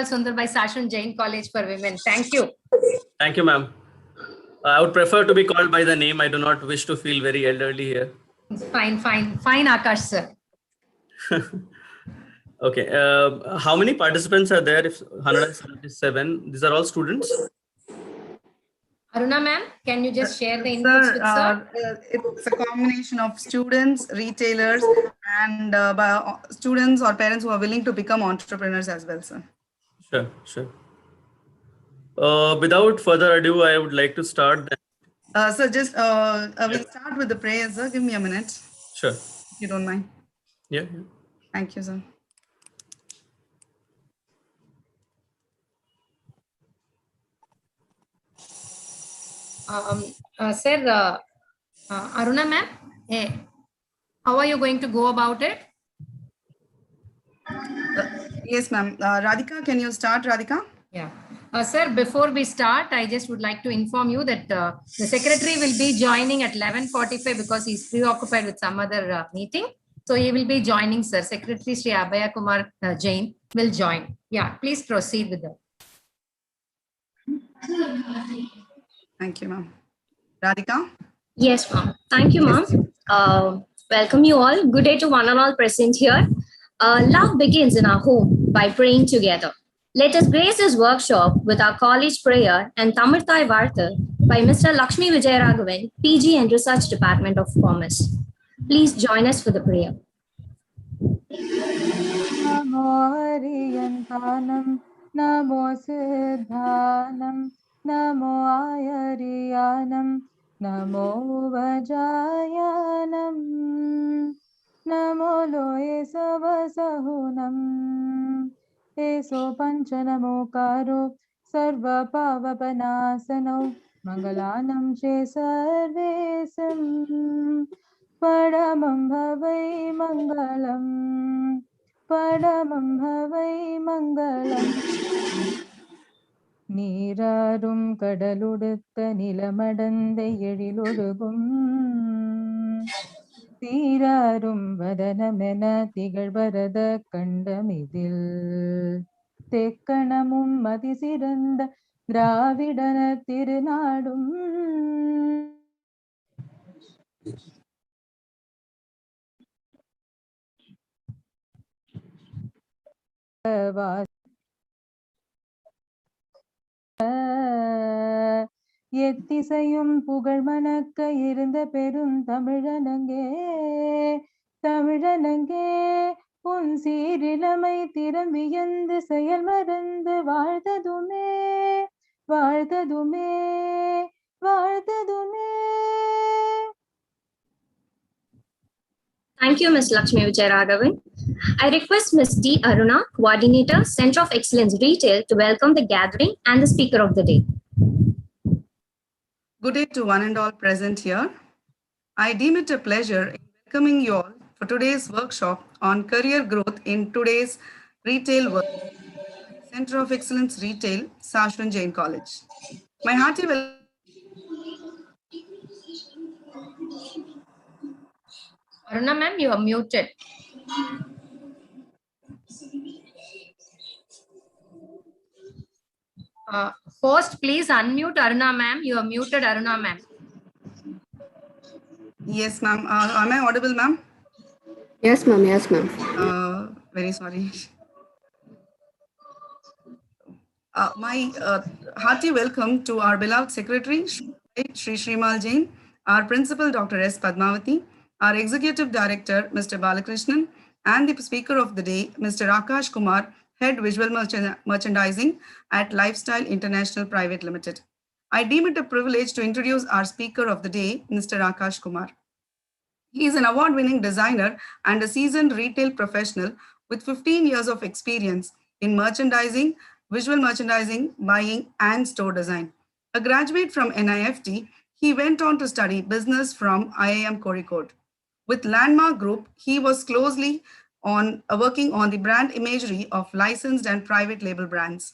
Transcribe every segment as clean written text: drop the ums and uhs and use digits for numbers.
Sundar by Sashun Jain College for Women. Thank you. Thank you, ma'am. I would prefer to be called by the name. I do not wish to feel very elderly here. Fine, Akash, sir. Okay. How many participants are there? If 177, these are all students. Aruna ma'am, can you just share the inputs with sir? It's a combination of students, retailers, and students or parents who are willing to become entrepreneurs as well, sir. Sure. Without further ado, I would like to start. Sir, just we'll start with the prayer, sir. Give me a minute. Sure. If you don't mind. Yeah. Thank you, sir. Sir, Aruna ma'am, how are you going to go about it? Yes, ma'am. Radhika, can you start, Radhika? Yeah. Sir, before we start, I just would like to inform you that the secretary will be joining at 11:45 because he's preoccupied with some other meeting. So he will be joining, sir. Secretary Sri Abhaya Kumar Jain will join. Yeah, please proceed with that. Thank you, ma'am. Radhika? Yes, ma'am. Thank you, ma'am. Welcome you all. Good day to one and all present here. Love begins in our home by praying together. Let us grace this workshop with our college prayer and Tamirthai Vartha by Mr. Lakshmi Vijayaraghavan, PG and Research Department of Commerce. Please join us for the prayer. Namo Hariyantanam, Namo Siddhanam, Namo Ayariyanam, Namo Vajayanam, Namo Loye Savasahunam, Eso Panchanamokaro, Sarva Pavapanasano, Mangalanam Che Sarvesam, Padamam Bhavai Mangalam, Padamam Bhavai Mangalam. நீராறும் கடலுடுத்த நிலமடந்தை எழிலொழுகும் தீராறும் வதனமென திகழ்வரத கண்டமிதில் தெக்கணமும் மதிசிறந்த திராவிடன திருநாடும் எத்திசையும் புகழ் மணக்க இருந்த பெரும் தமிழனங்கே உன் சீரிழமை திறம் வியந்து செயல் மறந்து வாழ்த்ததுமே Thank you, Ms. Lakshmi Vijayaraghavan. I request Ms. D. Aruna, Coordinator, Center of Excellence Retail, to welcome the gathering and the speaker of the day. Good day to one and all present here. I deem it a pleasure in welcoming you all for today's workshop on career growth in today's retail world. Center of Excellence Retail, Sashun Jain College. My hearty welcome. Aruna ma'am, you are muted. First, please unmute Aruna ma'am. You are muted, Aruna ma'am. Yes, ma'am. Am I audible, ma'am? Yes, ma'am. Yes, ma'am. Very sorry. My hearty welcome to our beloved Secretary, Shri Shrimal Jain, our Principal, Dr. S. Padmavati, our Executive Director, Mr. Balakrishnan, and the Speaker of the Day, Mr. Akash Kumar, Head Visual Merchandising at Lifestyle International Private Limited. I deem it a privilege to introduce our Speaker of the Day, Mr. Akash Kumar. He is an award-winning designer and a seasoned retail professional with 15 years of experience in merchandising, visual merchandising, buying, and store design. A graduate from NIFT, he went on to study business from IIM Kozhikode. With Landmark Group, he was closely working on the brand imagery of licensed and private label brands,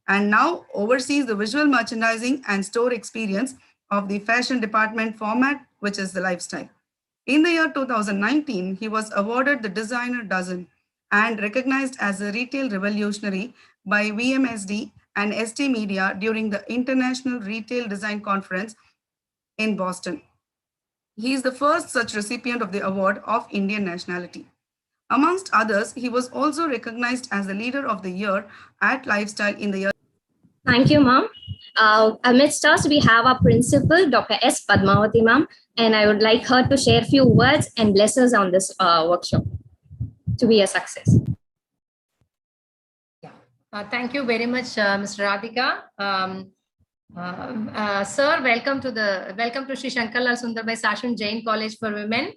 and now oversees the visual merchandising and store experience of the fashion department format, which is the lifestyle. In the year 2019, he was awarded the Designer Dozen and recognized as a retail revolutionary by VMSD and ST Media during the International Retail Design Conference in Boston. He is the first such recipient of the award of Indian nationality. Amongst others, he was also recognized as the Leader of the Year at Lifestyle in the year. Thank you, ma'am. Amidst us, we have our principal, Dr. S. Padmavati, ma'am, and I would like her to share a few words and bless us on this workshop to be a success. Thank you very much, Mr. Radhika. Sir, welcome to Sri Shankarlal Sundarbai Sashun Jain College for Women.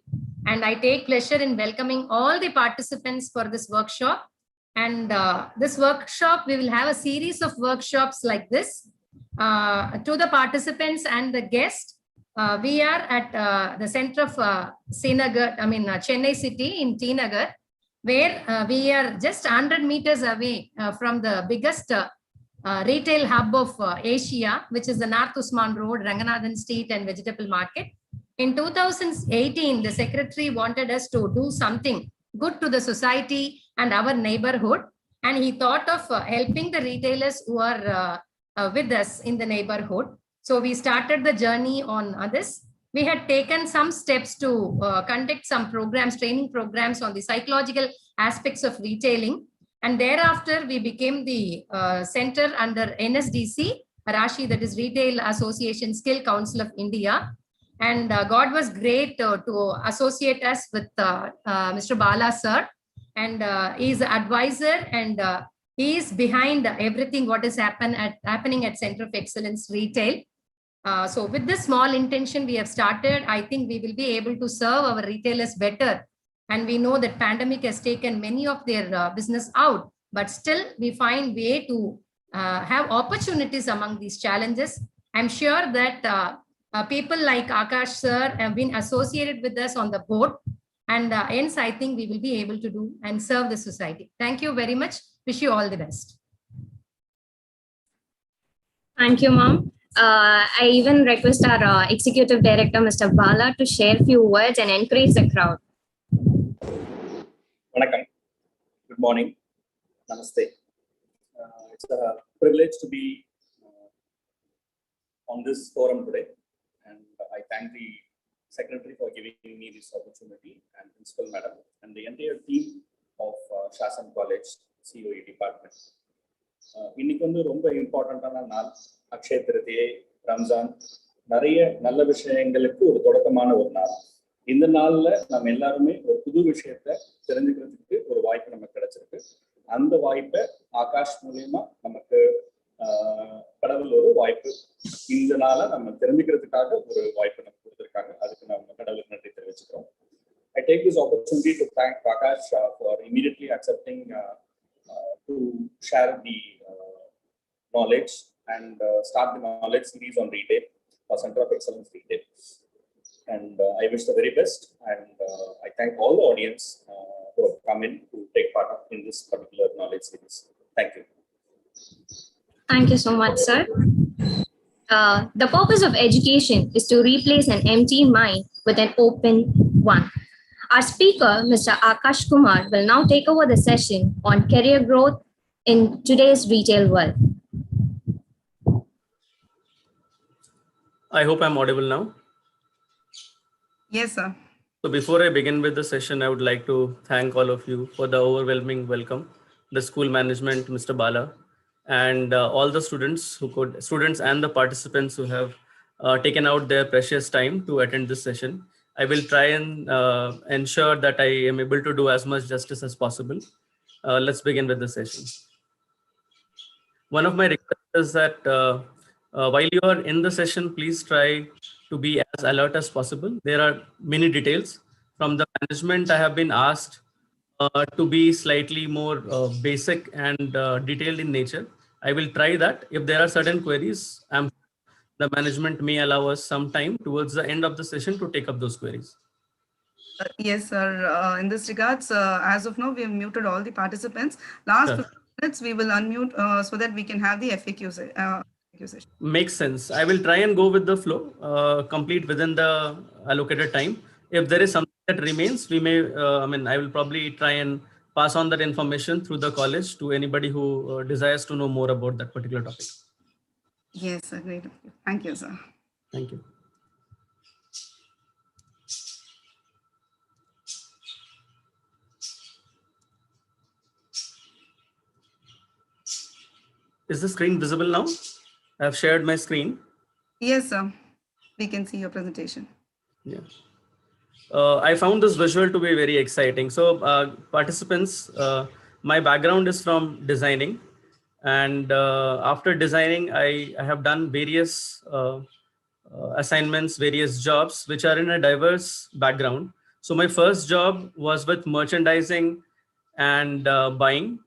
And I take pleasure in welcoming all the participants for this workshop. And this workshop, we will have a series of workshops like this. To the participants and the guests, we are at the center of Chennai city in T Nagar, where we are just 100 meters away from the biggest retail hub of Asia, which is the North Usman Road, Ranganathan Street and Vegetable Market. In 2018, the secretary wanted us to do something good to the society and our neighborhood. And he thought of helping the retailers who are with us in the neighborhood. So we started the journey on this. We had taken some steps to conduct some programs, training programs on the psychological aspects of retailing. And thereafter, we became the center under NSDC, Rashi, that is Retail Association Skill Council of India. And God was great to associate us with Mr. Bala sir. And he is an advisor and he is behind everything what is happening at Center of Excellence Retail. So with this small intention we have started, I think we will be able to serve our retailers better. And we know that pandemic has taken many of their business out, but still we find way to have opportunities among these challenges. I'm sure that people like Akash sir have been associated with us on the board, and hence I think we will be able to do and serve the society. Thank you very much. Wish you all the best. Thank you, ma'am. I even request our Executive Director, Mr. Bala, to share a few words and encourage the crowd. Vanakkam. Good morning. Namaste. It's a privilege to be on this forum today. And I thank the Secretary for giving me this opportunity and Principal Madam and the entire team of Shasan College COE department. இன்னைக்கு வந்து ரொம்ப இம்பார்ட்டன்டான நாள். அக்ஷய திருதியை, ரம்ஜான், நிறைய நல்ல விஷயங்களுக்கு ஒரு தொடக்கமான ஒரு நாள். இந்த நாள்ல நம்ம எல்லாருமே ஒரு புது விஷயத்தை தெரிஞ்சுக்கிறதுக்கு ஒரு வாய்ப்பு நமக்கு கிடைச்சிருக்கு. அந்த வாய்ப்பை ஆகாஷ் மூலியமா நமக்கு கடவுள் ஒரு வாய்ப்பு இந்த நாளை நம்ம தெரிஞ்சுக்கிறதுக்காக ஒரு வாய்ப்பு நமக்கு கொடுத்திருக்காங்க. அதுக்கு நம்ம கடவுளுக்கு நன்றி தெரிவிச்சுக்கிறோம். I take this opportunity to thank Akash for immediately accepting to share the knowledge and start the knowledge series on retail for Center of Excellence Retail. And I wish the very best, and I thank all the audience who have come in to take part in this particular knowledge series. Thank you. Thank you so much, sir. The purpose of education is to replace an empty mind with an open one. Our speaker, Mr. Akash Kumar, will now take over the session on career growth in today's retail world. I hope I'm audible now. Yes, sir. So before I begin with the session, I would like to thank all of you for the overwhelming welcome, the school management, Mr. Bala, and all the students and the participants who have taken out their precious time to attend this session. I will try and ensure that I am able to do as much justice as possible. Let's begin with the session. One of my requests is that while you are in the session, please try to be as alert as possible. There are many details from the management. I have been asked to be slightly more basic and detailed in nature. I will try that. If there are certain queries, the management may allow us some time towards the end of the session to take up those queries. Yes, sir. In this regards, as of now, we have muted all the participants. Last 15 minutes, we will unmute so that we can have the FAQ session. Makes sense. I will try and go with the flow, complete within the allocated time. If there is something that remains, we may, I will probably try and pass on that information through the college to anybody who desires to know more about that particular topic. Yes, sir. Great. Thank you, sir. Thank you. Is the screen visible now? I have shared my screen. Yes, sir. We can see your presentation. Yeah. I found this visual to be very exciting. So participants, my background is from designing. And after designing, I have done various assignments, various jobs, which are in a diverse background. So my first job was with merchandising and buying.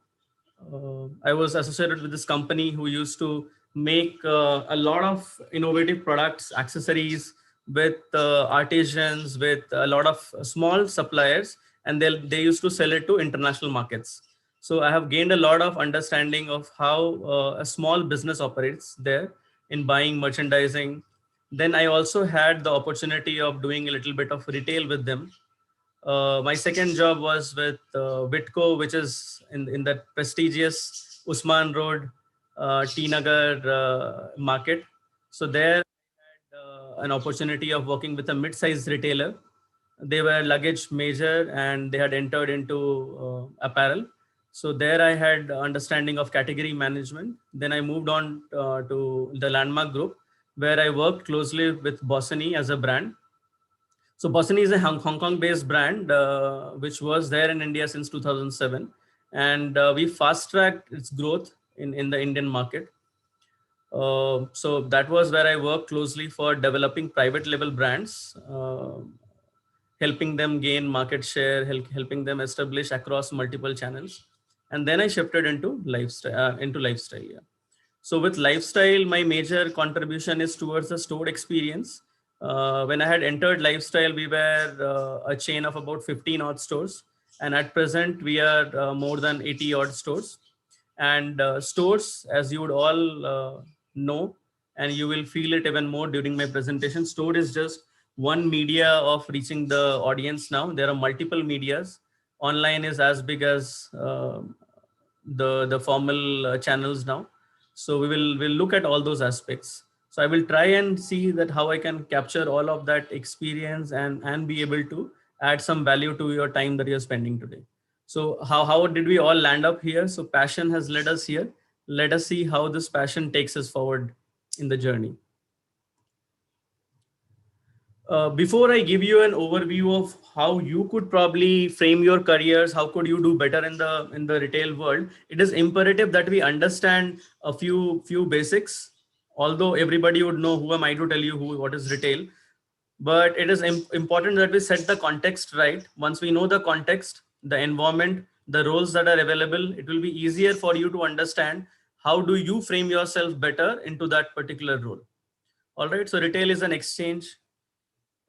I was associated with this company who used to make a lot of innovative products, accessories with artisans, with a lot of small suppliers, and they used to sell it to international markets. So I have gained a lot of understanding of how a small business operates there in buying, merchandising. Then I also had the opportunity of doing a little bit of retail with them. My second job was with Witco, which is in that prestigious Usman Road, T Nagar market. So there I had an opportunity of working with a mid-sized retailer. They were luggage major and they had entered into apparel. So there I had understanding of category management. Then I moved on to the Landmark Group, where I worked closely with Bossini as a brand. So Bossini is a Hong Kong-based brand, which was there in India since 2007. And we fast-tracked its growth in the Indian market. So that was where I worked closely for developing private label brands, helping them gain market share, helping them establish across multiple channels. And then I shifted into lifestyle. Yeah. So with lifestyle, my major contribution is towards the store experience. When I had entered lifestyle, we were a chain of about 15 odd stores. And at present, we are more than 80 odd stores. And stores, as you would all know, and you will feel it even more during my presentation, store is just one media of reaching the audience now. There are multiple medias. Online is as big as the formal channels now. So we'll look at all those aspects. So I will try and see that how I can capture all of that experience and be able to add some value to your time that you're spending today. So how did we all land up here? So passion has led us here. Let us see how this passion takes us forward in the journey. Before I give you an overview of how you could probably frame your careers, how could you do better in the retail world, it is imperative that we understand a few basics. Although everybody would know, who am I to tell you what is retail? But it is important that we set the context right. Once we know the context, the environment, the roles that are available, it will be easier for you to understand how do you frame yourself better into that particular role. All right. So retail is an exchange.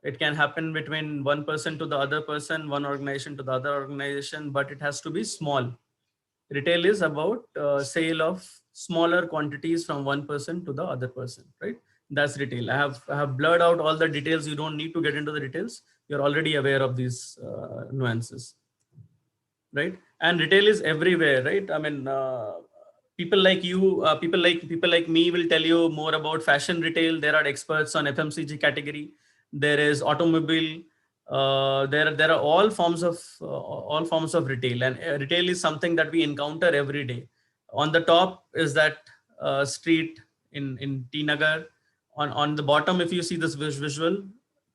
It can happen between one person to the other person, one organization to the other organization, but it has to be small. Retail is about sale of smaller quantities from one person to the other person, right? That's retail. I have blurred out all the details. You don't need to get into the details. You're already aware of these nuances, right? And retail is everywhere, right? I mean, people like you, people like me will tell you more about fashion retail. There are experts on FMCG category. There is automobile. There are all forms of retail, and retail is something that we encounter every day. On the top is that street in T Nagar. On the bottom, if you see this visual,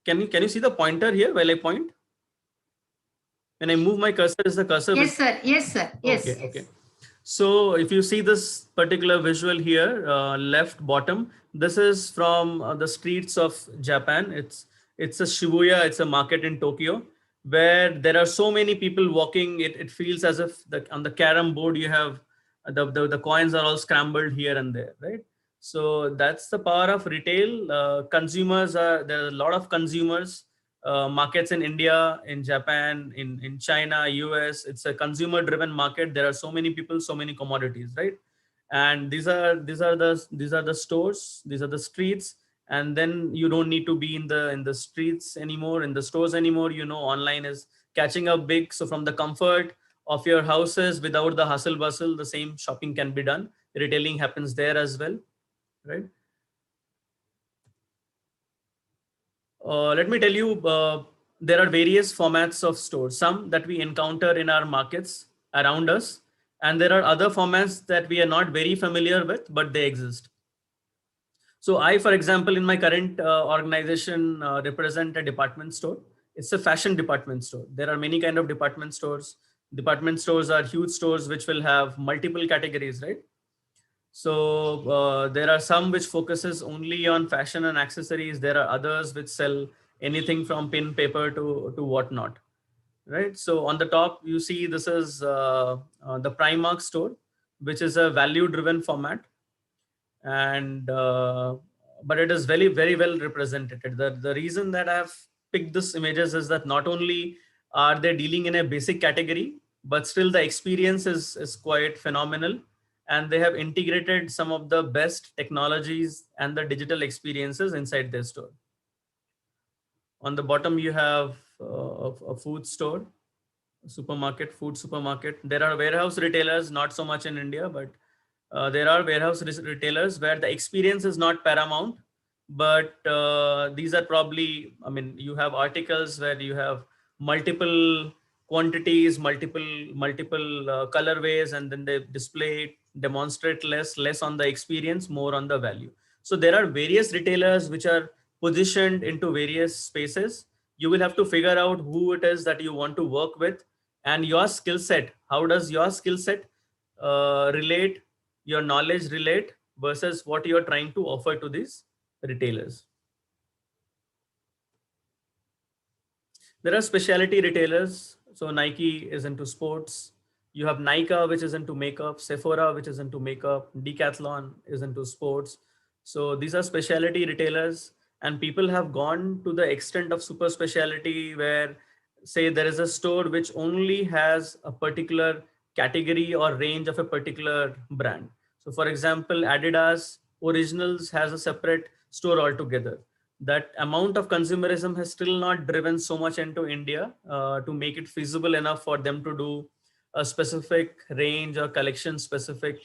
can you see the pointer here while I point? When I move my cursor, is the cursor? Yes, sir. Yes, sir. Yes. Okay. So if you see this particular visual here, left bottom, this is from the streets of Japan. It's a Shibuya, it's a market in Tokyo, where there are so many people walking. It feels as if on the carom board you have the coins are all scrambled here and there, right? So that's the power of retail. There are a lot of consumers. Markets in India, in Japan, in China, US. It's a consumer-driven market. There are so many people, so many commodities, right? And these are the stores. These are the streets. And then you don't need to be in the streets anymore, in the stores anymore. You know, online is catching up big. So from the comfort of your houses without the hustle bustle. The same shopping can be done. Retailing happens there as well, right? Let me tell you, there are various formats of stores, some that we encounter in our markets around us, and there are other formats that we are not very familiar with, but they exist. So I, for example, in my current organization, represent a department store. It's a fashion department store. There are many kind of department stores. Department stores are huge stores which will have multiple categories, right? So there are some which focuses only on fashion and accessories. There are others which sell anything from pin paper to whatnot, right? So on the top, you see this is the Primark store, which is a value driven format. And but it is very well represented. The reason that I have picked this images is that not only are they dealing in a basic category, but still the experience is quite phenomenal, and they have integrated some of the best technologies and the digital experiences inside their store. On the bottom you have a food store, supermarket, food supermarket. There are warehouse retailers, not so much in India, but there are warehouse retailers where the experience is not paramount, but these are probably, I mean, you have articles where you have multiple quantities, multiple colorways, and then they display, demonstrate less on the experience, more on the value. So there are various retailers which are positioned into various spaces. You will have to figure out who it is that you want to work with and your skill set. How does your skill set relate, your knowledge relate versus what you're trying to offer to these retailers. There are specialty retailers. So Nike is into sports. You have Nykaa, which is into makeup, Sephora, which is into makeup, Decathlon is into sports. So these are specialty retailers, and people have gone to the extent of super specialty where, say, there is a store which only has a particular category or range of a particular brand. So for example, Adidas Originals has a separate store altogether. That amount of consumerism has still not driven so much into India to make it feasible enough for them to do a specific range or collection specific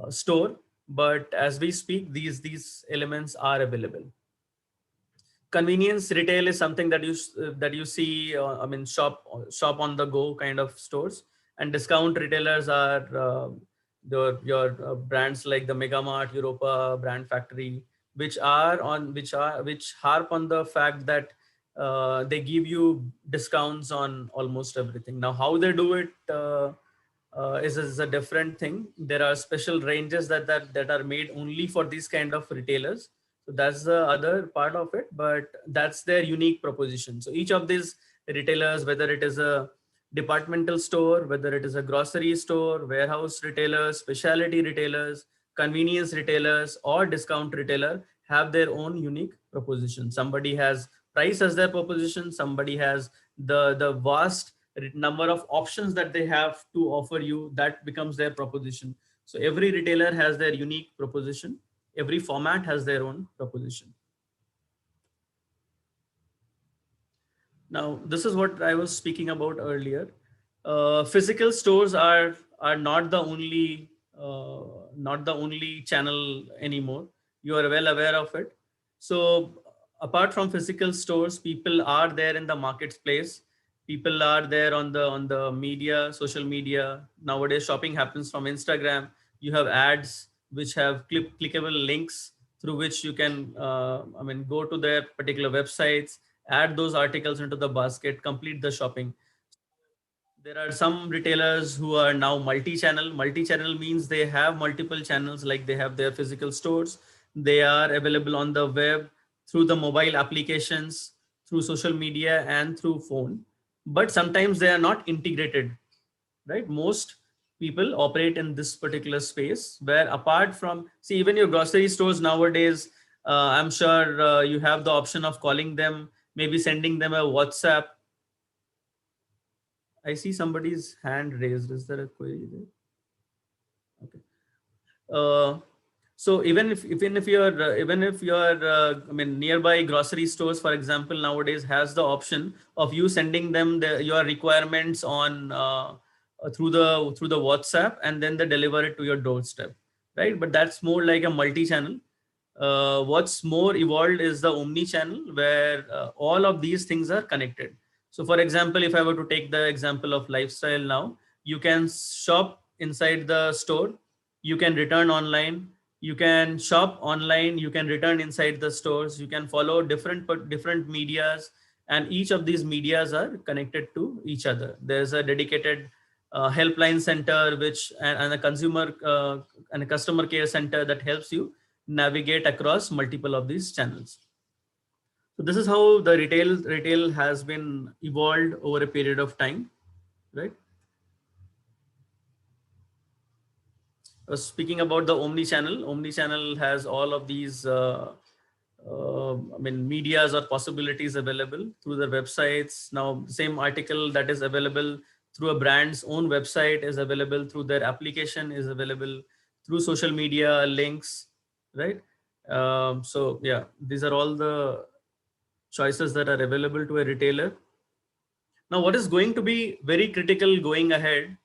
store. But as we speak, these elements are available. Convenience retail is something that you see, I mean, shop on the go kind of stores, and discount retailers are your brands like the Megamart, Europa, Brand Factory, which harp on the fact that they give you discounts on almost everything. Now, how they do it is a different thing. There are special ranges that are made only for these kind of retailers. So that's the other part of it, but that's their unique proposition. So each of these retailers, whether it is a departmental store, whether it is a grocery store, warehouse retailers, specialty retailers, convenience retailers, or discount retailer, have their own unique proposition. Somebody has price as their proposition. Somebody has the vast number of options that they have to offer you. That becomes their proposition. So every retailer has their unique proposition. Every format has their own proposition. Now, this is what I was speaking about earlier. Physical stores are not the only channel anymore. You are well aware of it. So apart from physical stores, people are there in the marketplace. People are there on the media, social media. Nowadays, shopping happens from Instagram. You have ads which have clickable links through which you can, go to their particular websites, add those articles into the basket, complete the shopping. There are some retailers who are now multi-channel. Multi-channel means they have multiple channels, like they have their physical stores. They are available on the web, through the mobile applications, through social media, and through phone. But sometimes they are not integrated, right? Most people operate in this particular space where, apart from, see, even your grocery stores nowadays, I'm sure you have the option of calling them, maybe sending them a WhatsApp. I see somebody's hand raised. Is there a query there? Okay. So even if your I mean nearby grocery stores, for example, nowadays has the option of you sending them your requirements on through the WhatsApp, and then they deliver it to your doorstep, right? But that's more like a multi-channel. What's more evolved is the omni-channel, where all of these things are connected. So for example, if I were to take the example of lifestyle now, you can shop inside the store, you can return online, you can shop online, you can return inside the stores, you can follow different medias, and each of these medias are connected to each other. There's a dedicated helpline center, which and a consumer and a customer care center that helps you navigate across multiple of these channels. So this is how the retail has been evolved over a period of time, right? Speaking about the omni-channel has all of these I mean medias or possibilities available through their websites. Now same article that is available through a brand's own website is available through their application, is available through social media links, right? So yeah, these are all the choices that are available to a retailer. Now what is going to be very critical going ahead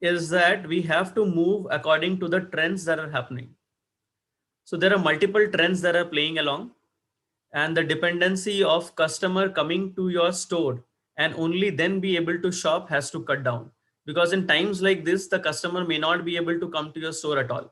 is that we have to move according to the trends that are happening. So there are multiple trends that are playing along, and the dependency of customer coming to your store and only then be able to shop has to cut down, because in times like this, the customer may not be able to come to your store at all.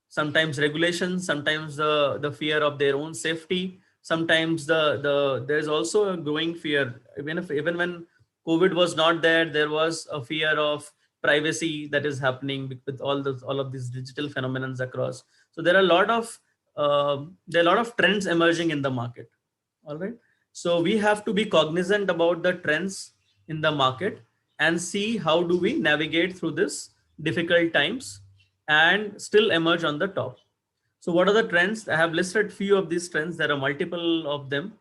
Sometimes regulations, sometimes the fear of their own safety, sometimes there's also a growing fear. Even when COVID was not there, there was a fear of privacy that is happening with all of these digital phenomena across. So there are a lot of trends emerging in the market. All right. So we have to be cognizant about the trends in the market and see how do we navigate through this difficult times and still emerge on the top. So what are the trends? I have listed few of these trends. There are multiple of them.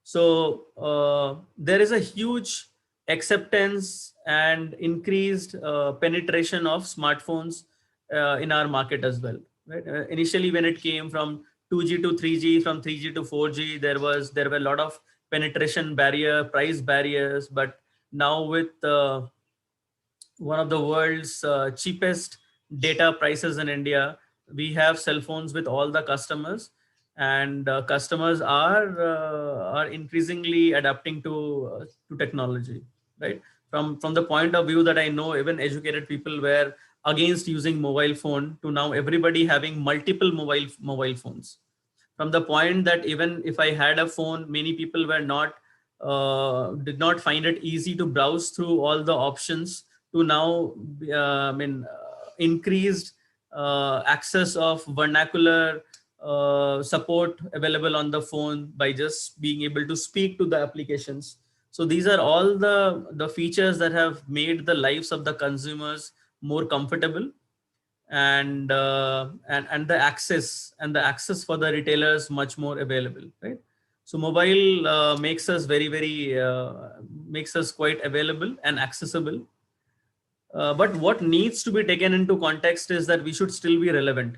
So there is a huge acceptance and increased penetration of smartphones in our market as well. Right? Initially, when it came from 2G to 3G, from 3G to 4G, there were a lot of penetration barrier, price barriers. But now with one of the world's cheapest data prices in India, we have cell phones with all the customers, and customers are increasingly adapting to technology, right? From the point of view that I know even educated people were against using mobile phone, to now everybody having multiple mobile phones. From the point that even if I had a phone, many people were did not find it easy to browse through all the options, to now increased access of vernacular support available on the phone by just being able to speak to the applications. So these are all the features that have made the lives of the consumers more comfortable, and the access for the retailers much more available, right? So mobile makes us makes us quite available and accessible. But what needs to be taken into context is that we should still be relevant.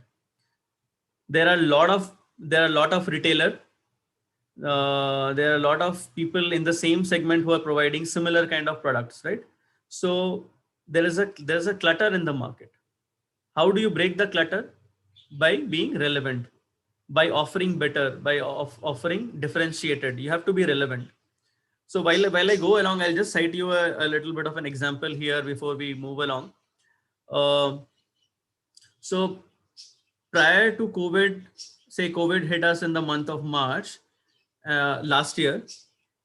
There are a lot of retailer. There are a lot of people in the same segment who are providing similar kind of products, right? So there's a clutter in the market. How do you break the clutter? By being relevant, by offering better, by offering differentiated. You have to be relevant. So while I go along, I'll just cite you a little bit of an example here before we move along. So prior to COVID, say COVID hit us in the month of March last year,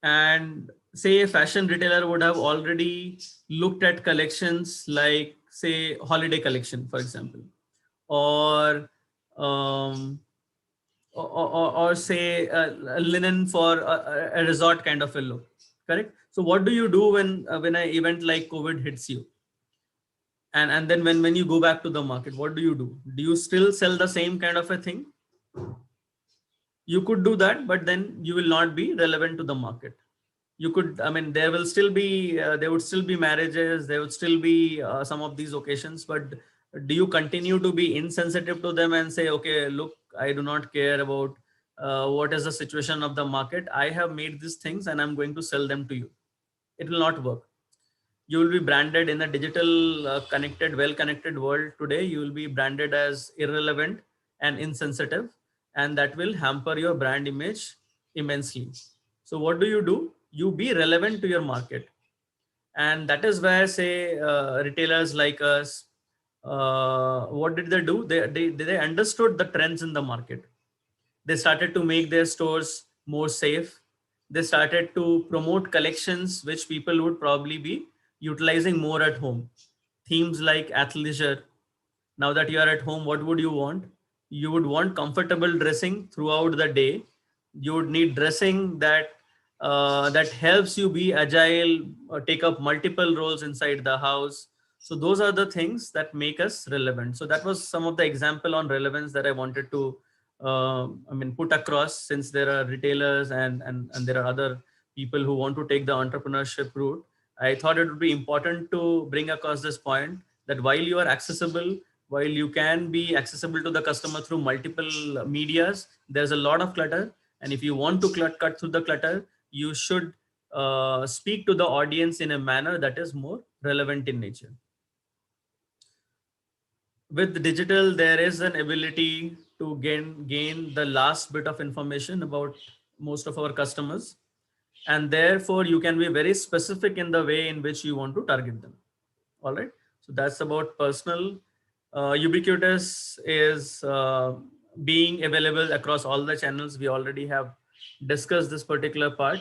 and say a fashion retailer would have already looked at collections like, say, holiday collection, for example, or say a linen for a resort kind of a look. Correct. So what do you do when an event like COVID hits you? And then when you go back to the market, what do? Do you still sell the same kind of a thing? You could do that, but then you will not be relevant to the market. You could, there would still be marriages, there would still be some of these occasions, but do you continue to be insensitive to them and say, okay, look, I do not care about what is the situation of the market. I have made these things and I'm going to sell them to you. It will not work. You will be branded in a digital connected, well-connected world today. You will be branded as irrelevant and insensitive, and that will hamper your brand image immensely. So what do? You be relevant to your market. And that is where, say, retailers like us, what did they do? They understood the trends in the market. They started to make their stores more safe. They started to promote collections which people would probably be utilizing more at home. Themes like athleisure. Now that you are at home, what would you want? You would want comfortable dressing throughout the day. You would need dressing that helps you be agile, take up multiple roles inside the house. So those are the things that make us relevant. So that was some of the example on relevance that I wanted to put across, since there are retailers and there are other people who want to take the entrepreneurship route. I thought it would be important to bring across this point that while you are accessible, while you can be accessible to the customer through multiple medias, there's a lot of clutter. And if you want to cut through the clutter, you should speak to the audience in a manner that is more relevant in nature. With digital, there is an ability to gain the last bit of information about most of our customers. And therefore, you can be very specific in the way in which you want to target them. All right. So that's about personal. Ubiquitous is being available across all the channels. We already have discussed this particular part.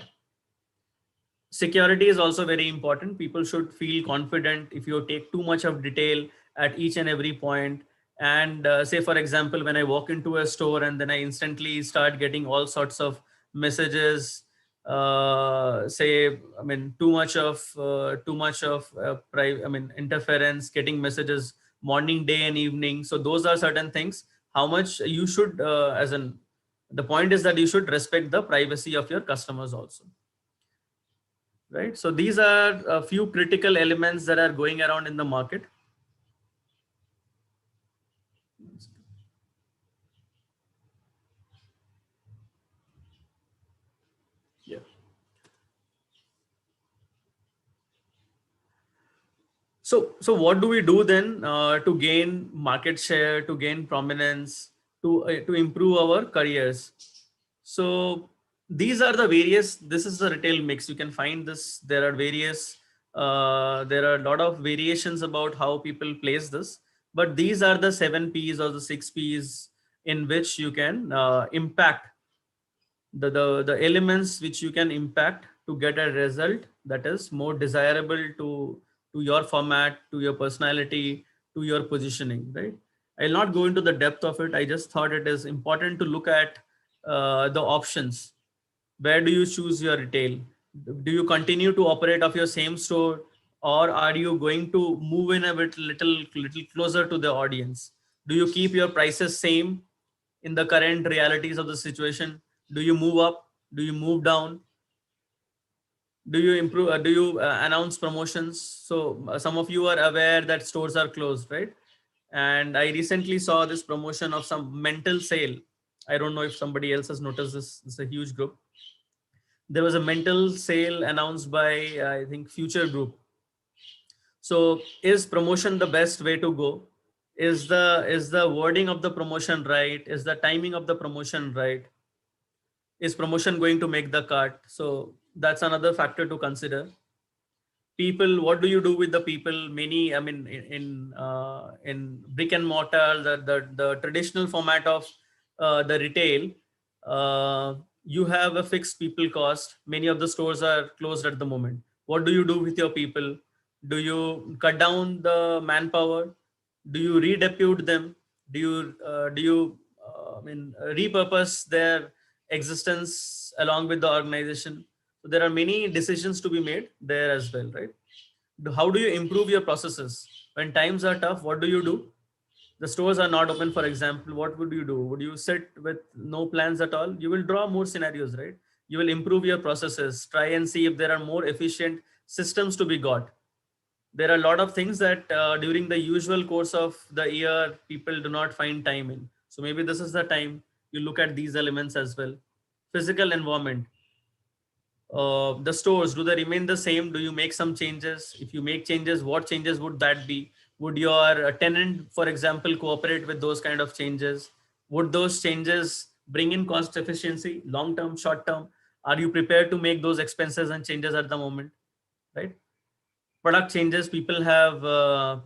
Security is also very important. People should feel confident if you take too much of detail at each and every point. And say, for example, when I walk into a store and then I instantly start getting all sorts of messages, too much of interference, getting messages morning, day and evening. So those are certain things. How much you should, the point is that you should respect the privacy of your customers also. Right. So these are a few critical elements that are going around in the market. Yeah. So what do we do then to gain market share, to gain prominence, to improve our careers? So these are the various, this is the retail mix. You can find this. There are various, there are a lot of variations about how people place this, but these are the 7 P's or the 6 P's in which you can impact the elements which you can impact to get a result that is more desirable to your format, to your personality, to your positioning, right? I'll not go into the depth of it. I just thought it is important to look at the options. Where do you choose your retail? Do you continue to operate off your same store, or are you going to move in a bit little closer to the audience? Do you keep your prices same in the current realities of the situation? Do you move up? Do you move down? Do you improve? Do you announce promotions? So some of you are aware that stores are closed, right? And I recently saw this promotion of some mental sale. I don't know if somebody else has noticed this. It's a huge group. There was a mental sale announced by, I think, Future Group. So is promotion the best way to go? Is the wording of the promotion right? Is the timing of the promotion right? Is promotion going to make the cut? So that's another factor to consider. People, what do you do with the people? Many, I mean, in brick and mortar, the traditional format of the retail, you have a fixed people cost. Many of the stores are closed at the moment. What do you do with your people? Do you cut down the manpower? Do you redepute them? Do you repurpose their existence along with the organization? So there are many decisions to be made there as well, right? How do you improve your processes? When times are tough, what do you do? The stores are not open, for example. What would you do? Would you sit with no plans at all? You will draw more scenarios, right? You will improve your processes, try and see if there are more efficient systems to be got. There are a lot of things that during the usual course of the year, people do not find time in. So maybe this is the time you look at these elements as well. Physical environment. The stores, do they remain the same? Do you make some changes? If you make changes, what changes would that be? Would your tenant, for example, cooperate with those kind of changes? Would those changes bring in cost efficiency, long term, short term? Are you prepared to make those expenses and changes at the moment, right? Product changes, people have, I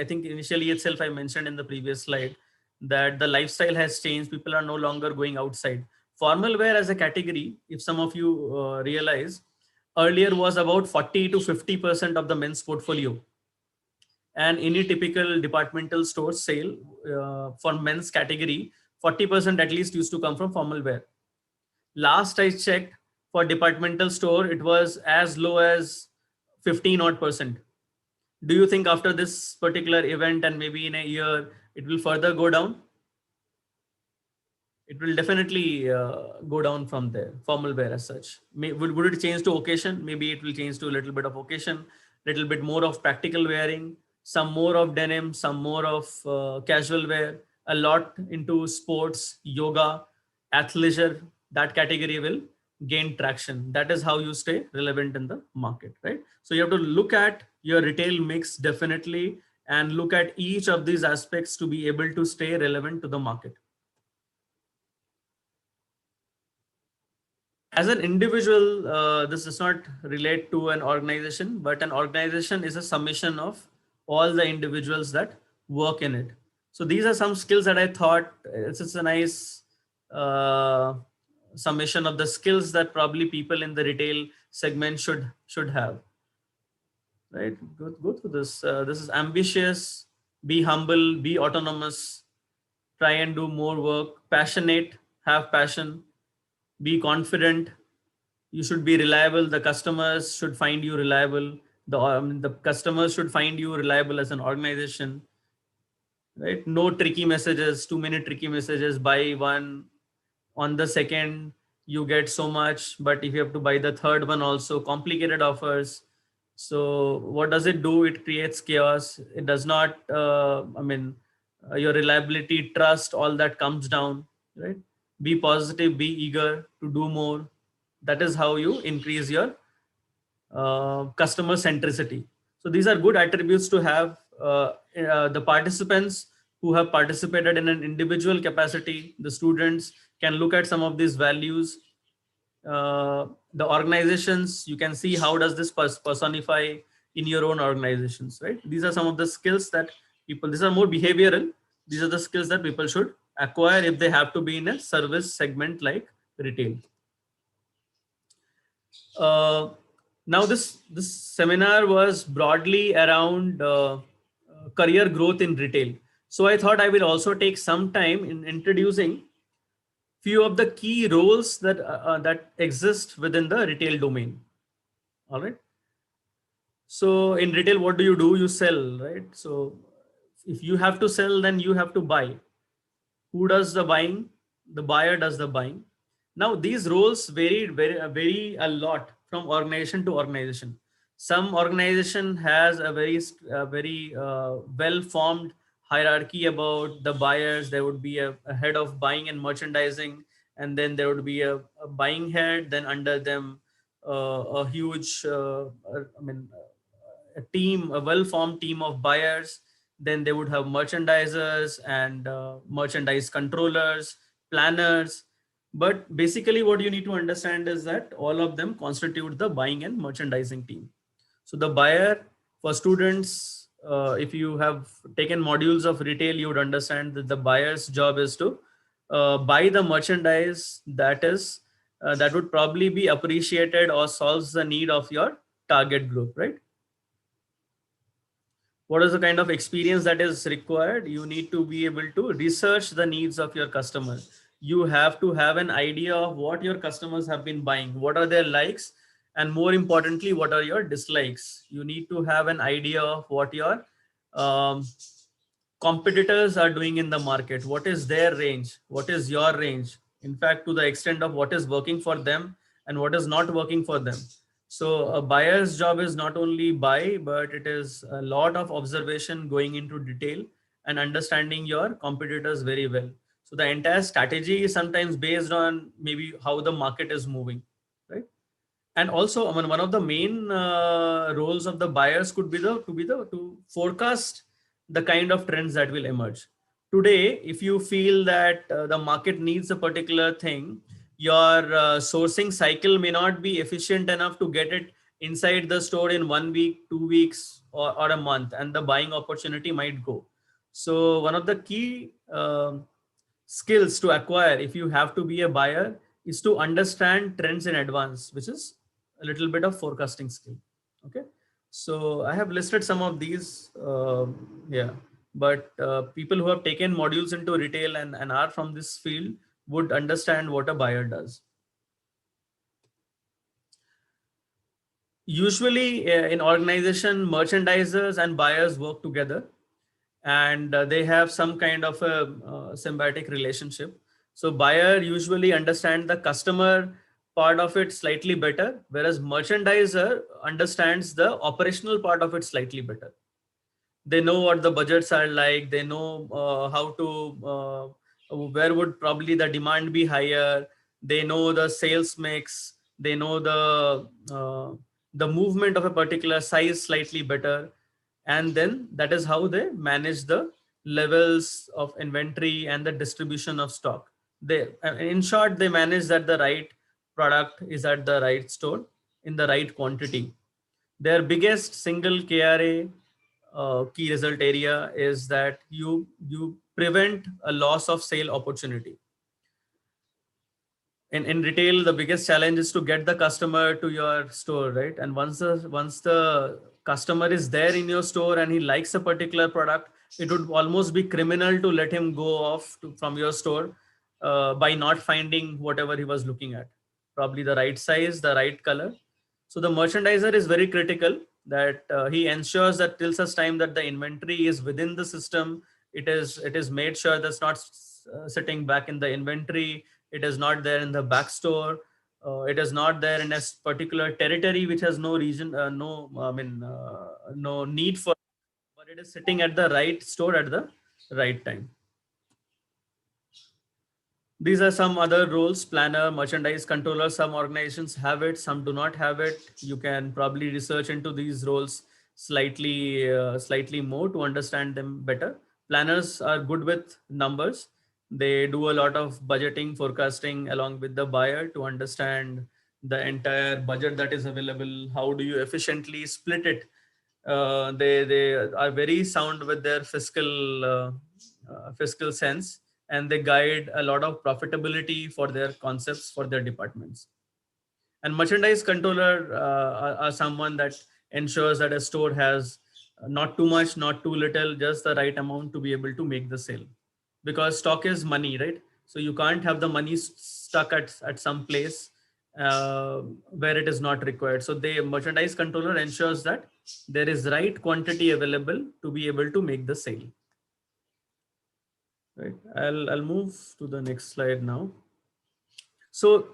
think initially itself I mentioned in the previous slide that the lifestyle has changed. People are no longer going outside. Formal wear as a category, if some of you realize, earlier was about 40 to 50% of the men's portfolio. And any typical departmental store sale for men's category, 40% at least used to come from formal wear. Last I checked, for departmental store, it was as low as 15 odd percent. Do you think after this particular event and maybe in a year, it will further go down? It will definitely go down from there, formal wear as such. Would it change to occasion? Maybe it will change to a little bit of occasion, little bit more of practical wearing, some more of denim, some more of casual wear, a lot into sports, yoga, athleisure. That category will gain traction. That is how you stay relevant in the market, right? So you have to look at your retail mix definitely and look at each of these aspects to be able to stay relevant to the market. As an individual, this does not relate to an organization, but an organization is a summation of all the individuals that work in it. So these are some skills that I thought it's a nice summation of the skills that probably people in the retail segment should have. Right? Go through this. This is ambitious, be humble, be autonomous, try and do more work, passionate, have passion, be confident. You should be reliable. The customers should find you reliable. The customers should find you reliable as an organization, right? No tricky messages, too many tricky messages. Buy one, on the second you get so much, but if you have to buy the third one also, complicated offers. So what does it do? It creates chaos. It does not, your reliability, trust, all that comes down, right? Be positive, be eager to do more. That is how you increase your customer centricity. So these are good attributes to have. The participants who have participated in an individual capacity, the students can look at some of these values. The organizations, you can see how does this personify in your own organizations, right? These are some of the skills that people, these are more behavioral. These are the skills that people should acquire if they have to be in a service segment like retail. Now this seminar was broadly around career growth in retail. So I thought I will also take some time in introducing few of the key roles that that exist within the retail domain. All right. So in retail, what do? You sell, right? So if you have to sell, then you have to buy. Who does the buying? The buyer does the buying. Now these roles vary a lot from organization to organization. Some organization has a very well-formed hierarchy about the buyers. There would be a head of buying and merchandising, and then there would be a buying head. Then under them, a huge, a team, a well-formed team of buyers. Then they would have merchandisers and merchandise controllers, planners. But basically what you need to understand is that all of them constitute the buying and merchandising team. So the buyer, for students, if you have taken modules of retail, you would understand that the buyer's job is to buy the merchandise that would probably be appreciated or solves the need of your target group, right? What is the kind of experience that is required? You need to be able to research the needs of your customers. You have to have an idea of what your customers have been buying, what are their likes, and more importantly, what are your dislikes. You need to have an idea of what your competitors are doing in the market. What is their range? What is your range? In fact, to the extent of what is working for them and what is not working for them. So a buyer's job is not only buy, but it is a lot of observation, going into detail and understanding your competitors very well. So the entire strategy is sometimes based on maybe how the market is moving, right? And also, I mean, one of the main roles of the buyers could be to forecast the kind of trends that will emerge. Today, if you feel that the market needs a particular thing, your sourcing cycle may not be efficient enough to get it inside the store in 1 week, 2 weeks, or a month, and the buying opportunity might go. So one of the key skills to acquire if you have to be a buyer is to understand trends in advance, which is a little bit of forecasting skill. Okay, so I have listed some of these. Yeah, but people who have taken modules into retail and are from this field would understand what a buyer does. Usually in organization, merchandisers and buyers work together, and they have some kind of a symbiotic relationship. So buyer usually understand the customer part of it slightly better, whereas merchandiser understands the operational part of it slightly better. They know what the budgets are like. They know how to, where would probably the demand be higher. They know the sales mix. They know the movement of a particular size slightly better. And then that is how they manage the levels of inventory and the distribution of stock. In short, they manage that the right product is at the right store in the right quantity. Their biggest single KRA key result area is that you prevent a loss of sale opportunity. In retail, the biggest challenge is to get the customer to your store, right? And once the customer is there in your store and he likes a particular product, it would almost be criminal to let him go off from your store by not finding whatever he was looking at, probably the right size, the right color. So the merchandiser is very critical that he ensures that till such time that the inventory is within the system, it is made sure that's not sitting back in the inventory. It is not there in the back store. It is not there in a particular territory which has no region, no need for, but it is sitting at the right store at the right time. These are some other roles: planner, merchandise controller. Some organizations have it, some do not have it. You can probably research into these roles slightly more to understand them better. Planners are good with numbers. They do a lot of budgeting, forecasting along with the buyer to understand the entire budget that is available. How do you efficiently split it? They are very sound with their fiscal sense, and they guide a lot of profitability for their concepts for their departments. And merchandise controller are someone that ensures that a store has not too much, not too little, just the right amount to be able to make the sale. Because stock is money, right? So you can't have the money stuck at some place where it is not required. So the merchandise controller ensures that there is right quantity available to be able to make the sale. Right. I'll move to the next slide now. So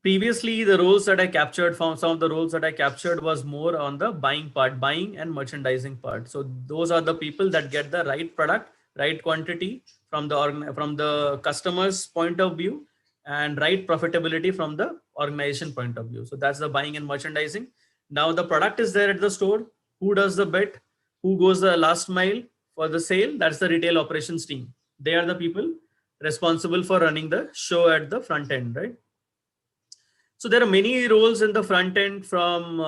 previously, the roles that I captured, some of the roles that I captured was more on the buying part, buying and merchandising part. So those are the people that get the right product, right quantity from the customer's point of view, and right profitability from the organization point of view. So that's the buying and merchandising. Now the product is there at the store. Who does the bet? Who goes the last mile for the sale? That's the retail operations team. They are the people responsible for running the show at the front end, right? So there are many roles in the front end, from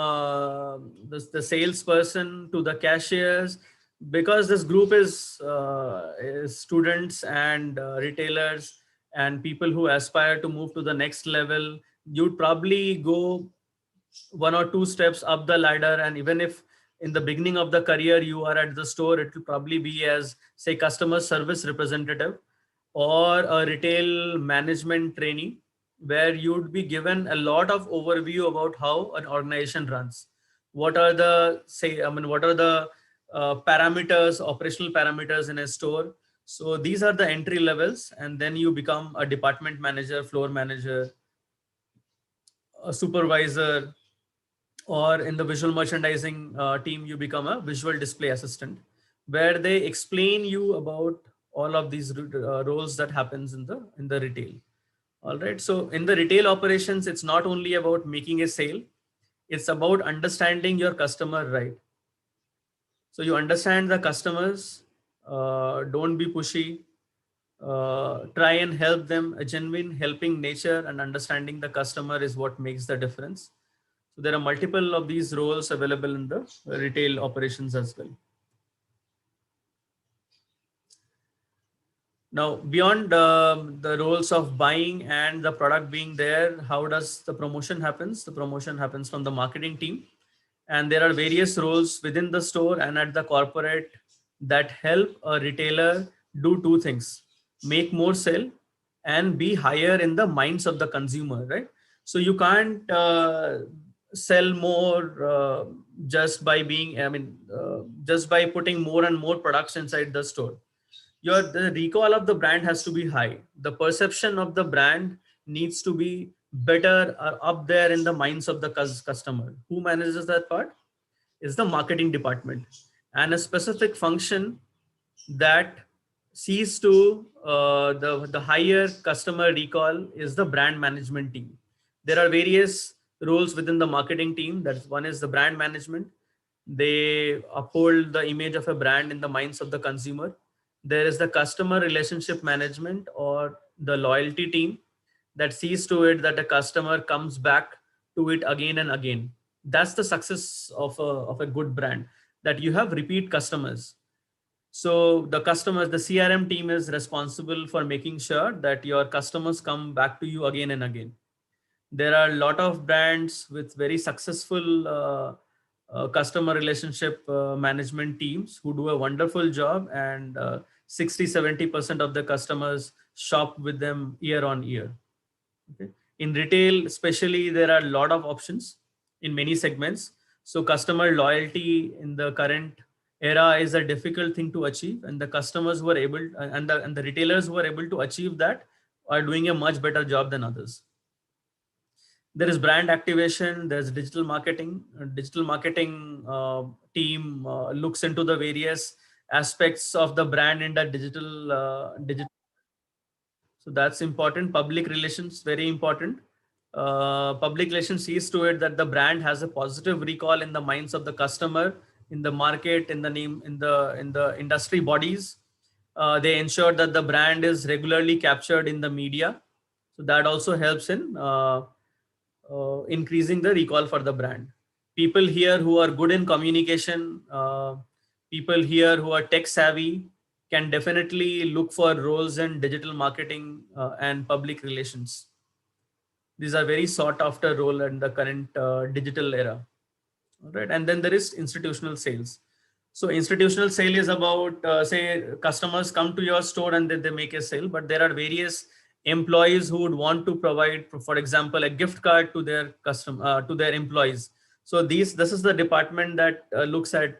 the salesperson to the cashiers. Because this group is students and retailers and people who aspire to move to the next level, you'd probably go 1 or 2 steps up the ladder. And even if in the beginning of the career you are at the store, it will probably be as, say, customer service representative or a retail management trainee, where you'd be given a lot of overview about how an organization runs. What are the parameters, operational parameters in a store. So these are the entry levels, and then you become a department manager, floor manager, a supervisor, or in the visual merchandising team, you become a visual display assistant, where they explain you about all of these roles that happens in the retail. All right. So in the retail operations, it's not only about making a sale, it's about understanding your customer, right? So you understand the customers, don't be pushy, try and help them. A genuine helping nature and understanding the customer is what makes the difference. So there are multiple of these roles available in the retail operations as well. Now, beyond the roles of buying and the product being there, how does the promotion happens? The promotion happens from the marketing team. And there are various roles within the store and at the corporate that help a retailer do two things: make more sale and be higher in the minds of the consumer, right? So you can't sell more just by being, just by putting more and more products inside the store. The recall of the brand has to be high. The perception of the brand needs to be better or up there in the minds of the customer. Who manages that part? Is the marketing department, and a specific function that sees to the higher customer recall is the brand management team. There are various roles within the marketing team. That's one is the brand management. They uphold the image of a brand in the minds of the consumer. There is the customer relationship management or the loyalty team that sees to it that a customer comes back to it again and again. That's the success of a good brand, that you have repeat customers. So the customers, the CRM team is responsible for making sure that your customers come back to you again and again. There are a lot of brands with very successful customer relationship management teams who do a wonderful job, and 60-70% of the customers shop with them year on year. Okay. In retail, especially, there are a lot of options in many segments. So customer loyalty in the current era is a difficult thing to achieve, and the customers who are able and the retailers who are able to achieve that are doing a much better job than others. There is brand activation, there's digital marketing. Digital marketing team looks into the various aspects of the brand in that digital. So that's important. Public relations, very important. Public relations sees to it that the brand has a positive recall in the minds of the customer, in the market, in the name, in the industry bodies. They ensure that the brand is regularly captured in the media. So that also helps in increasing the recall for the brand. People here who are good in communication, people here who are tech savvy can definitely look for roles in digital marketing and public relations. These are very sought after role in the current digital era. All right. And then there is institutional sales. So institutional sale is about, say, customers come to your store and then they make a sale, but there are various employees who would want to provide, for example, a gift card to their to their employees. So this is the department that looks at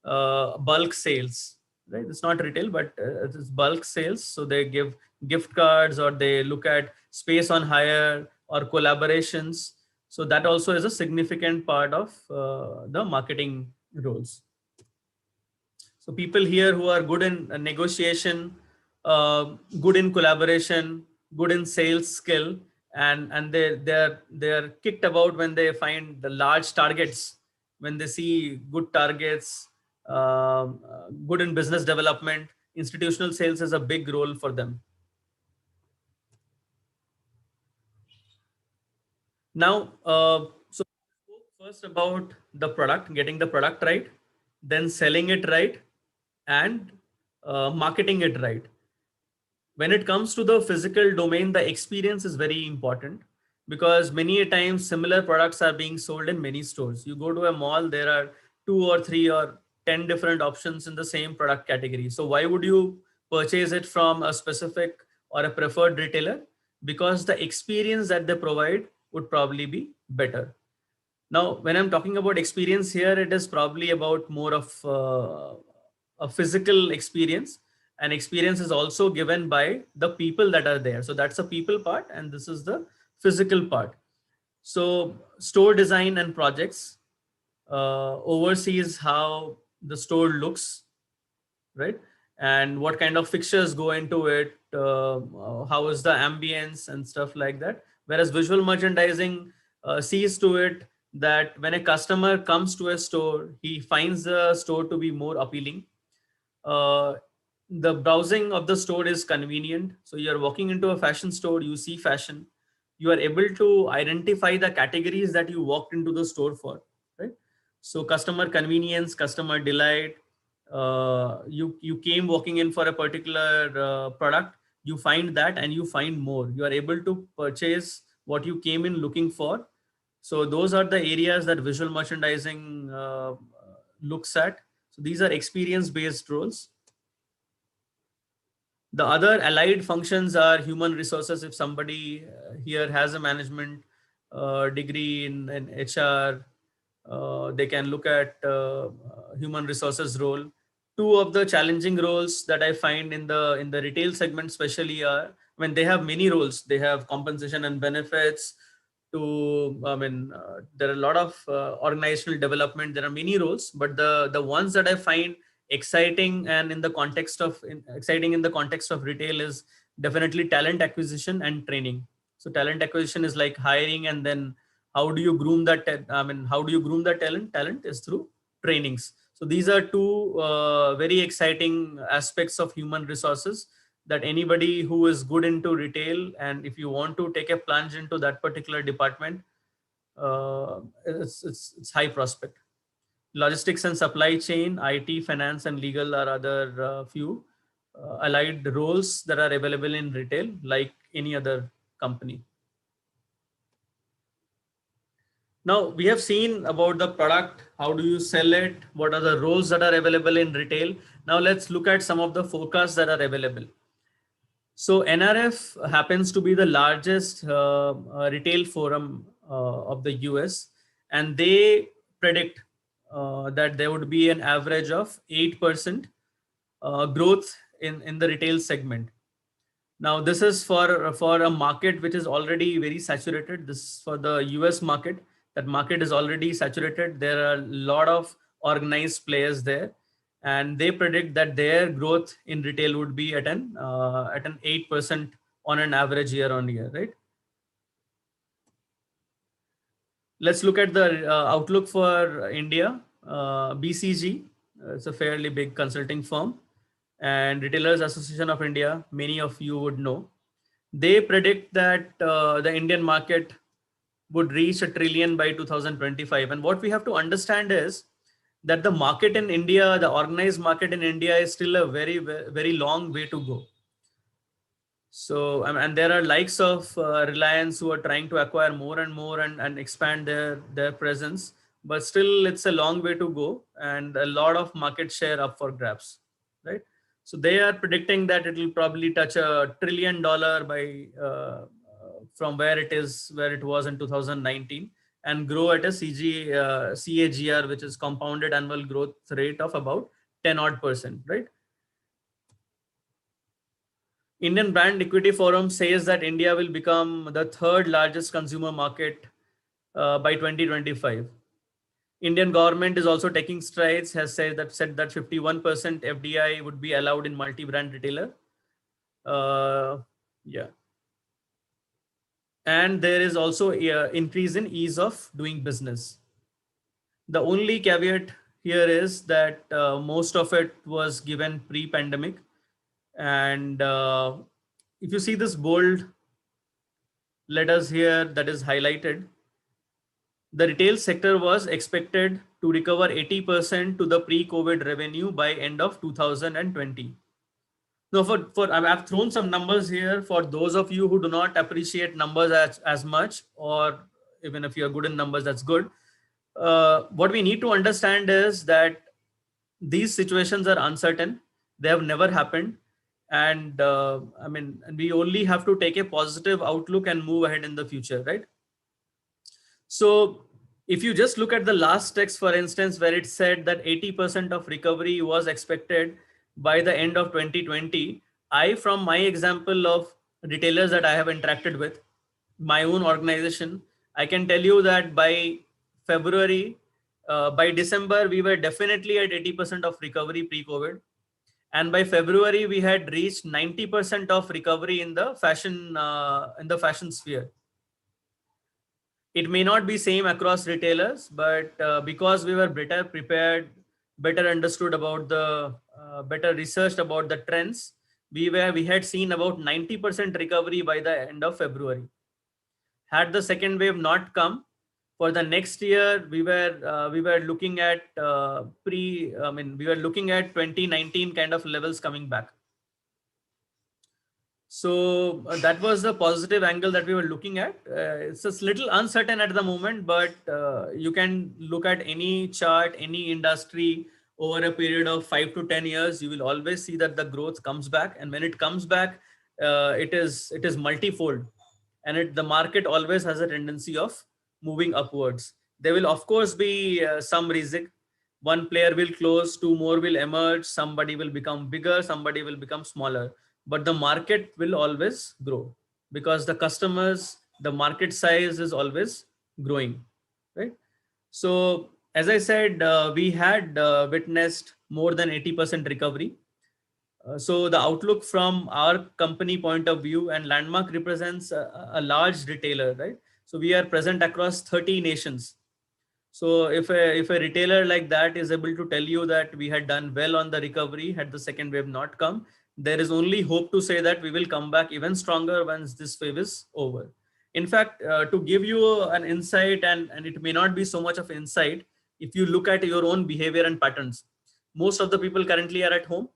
bulk sales, right? It's not retail, but it's bulk sales. So they give gift cards, or they look at space on hire or collaborations. So that also is a significant part of the marketing roles. So people here who are good in negotiation, good in collaboration, good in sales skill, and they're kicked about when they find the large targets, when they see good targets, good in business development. Institutional sales is a big role for them. Now, so first about the product, getting the product right, then selling it right, and marketing it right. When it comes to the physical domain, the experience is very important, because many a times similar products are being sold in many stores. You go to a mall, there are 2 or 3 or 10 different options in the same product category. So why would you purchase it from a specific or a preferred retailer? Because the experience that they provide would probably be better. Now, when I'm talking about experience here, it is probably about more of a physical experience. And experience is also given by the people that are there. So that's a people part, and this is the physical part. So store design and projects oversees how the store looks, right? and what kind of fixtures go into it, how is the ambience and stuff like that. Whereas visual merchandising sees to it that when a customer comes to a store, he finds the store to be more appealing. The browsing of the store is convenient. So you're walking into a fashion store, you see fashion, you are able to identify the categories that you walked into the store for, right? So customer convenience, customer delight, you came walking in for a particular product, you find that and you find more. You are able to purchase what you came in looking for. So those are the areas that visual merchandising looks at. So these are experience-based roles. The other allied functions are human resources. If somebody here has a management degree in HR, they can look at human resources role. Two of the challenging roles that I find in the retail segment especially are, when they have many roles, they have compensation and benefits to, there are a lot of organizational development, there are many roles, but the ones that I find exciting and in the context of retail is definitely talent acquisition and training. So talent acquisition is like hiring, and then how do you groom that? How do you groom that talent? Talent is through trainings. So these are two very exciting aspects of human resources that anybody who is good into retail, and if you want to take a plunge into that particular department, it's high prospect. Logistics and supply chain, IT, finance, and legal are other few allied roles that are available in retail, like any other company. Now we have seen about the product, how do you sell it, what are the roles that are available in retail. Now let's look at some of the forecasts that are available. So NRF happens to be the largest retail forum of the US, and they predict that there would be an average of 8% growth in the retail segment. Now this is for a market which is already very saturated. This is for the US market. That market is already saturated. There are a lot of organized players there, and they predict that their growth in retail would be at an 8% on an average year on year, right? Let's look at the outlook for India. BCG, it's a fairly big consulting firm, and Retailers Association of India, many of you would know. They predict that the Indian market would reach $1 trillion by 2025. And what we have to understand is that the market in India, the organized market in India, is still a very, very long way to go. So, and there are likes of Reliance who are trying to acquire more and more and expand their presence, but still it's a long way to go and a lot of market share up for grabs, right? So they are predicting that it will probably touch $1 trillion by from where it was in 2019, and grow at a CAGR, which is compounded annual growth rate of about 10% odd, right? Indian Brand Equity Forum says that India will become the third largest consumer market by 2025. Indian government is also taking strides, has said that 51% FDI would be allowed in multi-brand retailer. Yeah. And there is also an increase in ease of doing business. The only caveat here is that most of it was given pre-pandemic. And if you see this bold letters here that is highlighted, the retail sector was expected to recover 80% to the pre-COVID revenue by end of 2020. Now, I've thrown some numbers here for those of you who do not appreciate numbers as much, or even if you're good in numbers, that's good. What we need to understand is that these situations are uncertain. They have never happened. And we only have to take a positive outlook and move ahead in the future, right? So if you just look at the last text, for instance, where it said that 80% of recovery was expected by the end of 2020, from my example of retailers that I have interacted with, my own organization, I can tell you that by February, by December, we were definitely at 80% of recovery pre-COVID. And by February, we had reached 90% of recovery in the fashion sphere. It may not be same across retailers, but because we were better prepared, better understood about better researched about the trends, we had seen about 90% recovery by the end of February. Had the second wave not come, for the next year, we were looking at we were looking at 2019 kind of levels coming back. So that was the positive angle that we were looking at. It's a little uncertain at the moment, but you can look at any chart, any industry over a period of 5 to 10 years, you will always see that the growth comes back. And when it comes back, it is multifold. And the market always has a tendency of moving upwards. There will of course be some risk. One player will close, two more will emerge, somebody will become bigger, somebody will become smaller. But the market will always grow because the market size is always growing, right? So as I said, we had witnessed more than 80% recovery. So the outlook from our company point of view, and Landmark represents a large retailer, right? So we are present across 30 nations. So if a retailer like that is able to tell you that we had done well on the recovery, had the second wave not come, there is only hope to say that we will come back even stronger once this wave is over. In fact, to give you an insight, and it may not be so much of insight, if you look at your own behavior and patterns, most of the people currently are at home.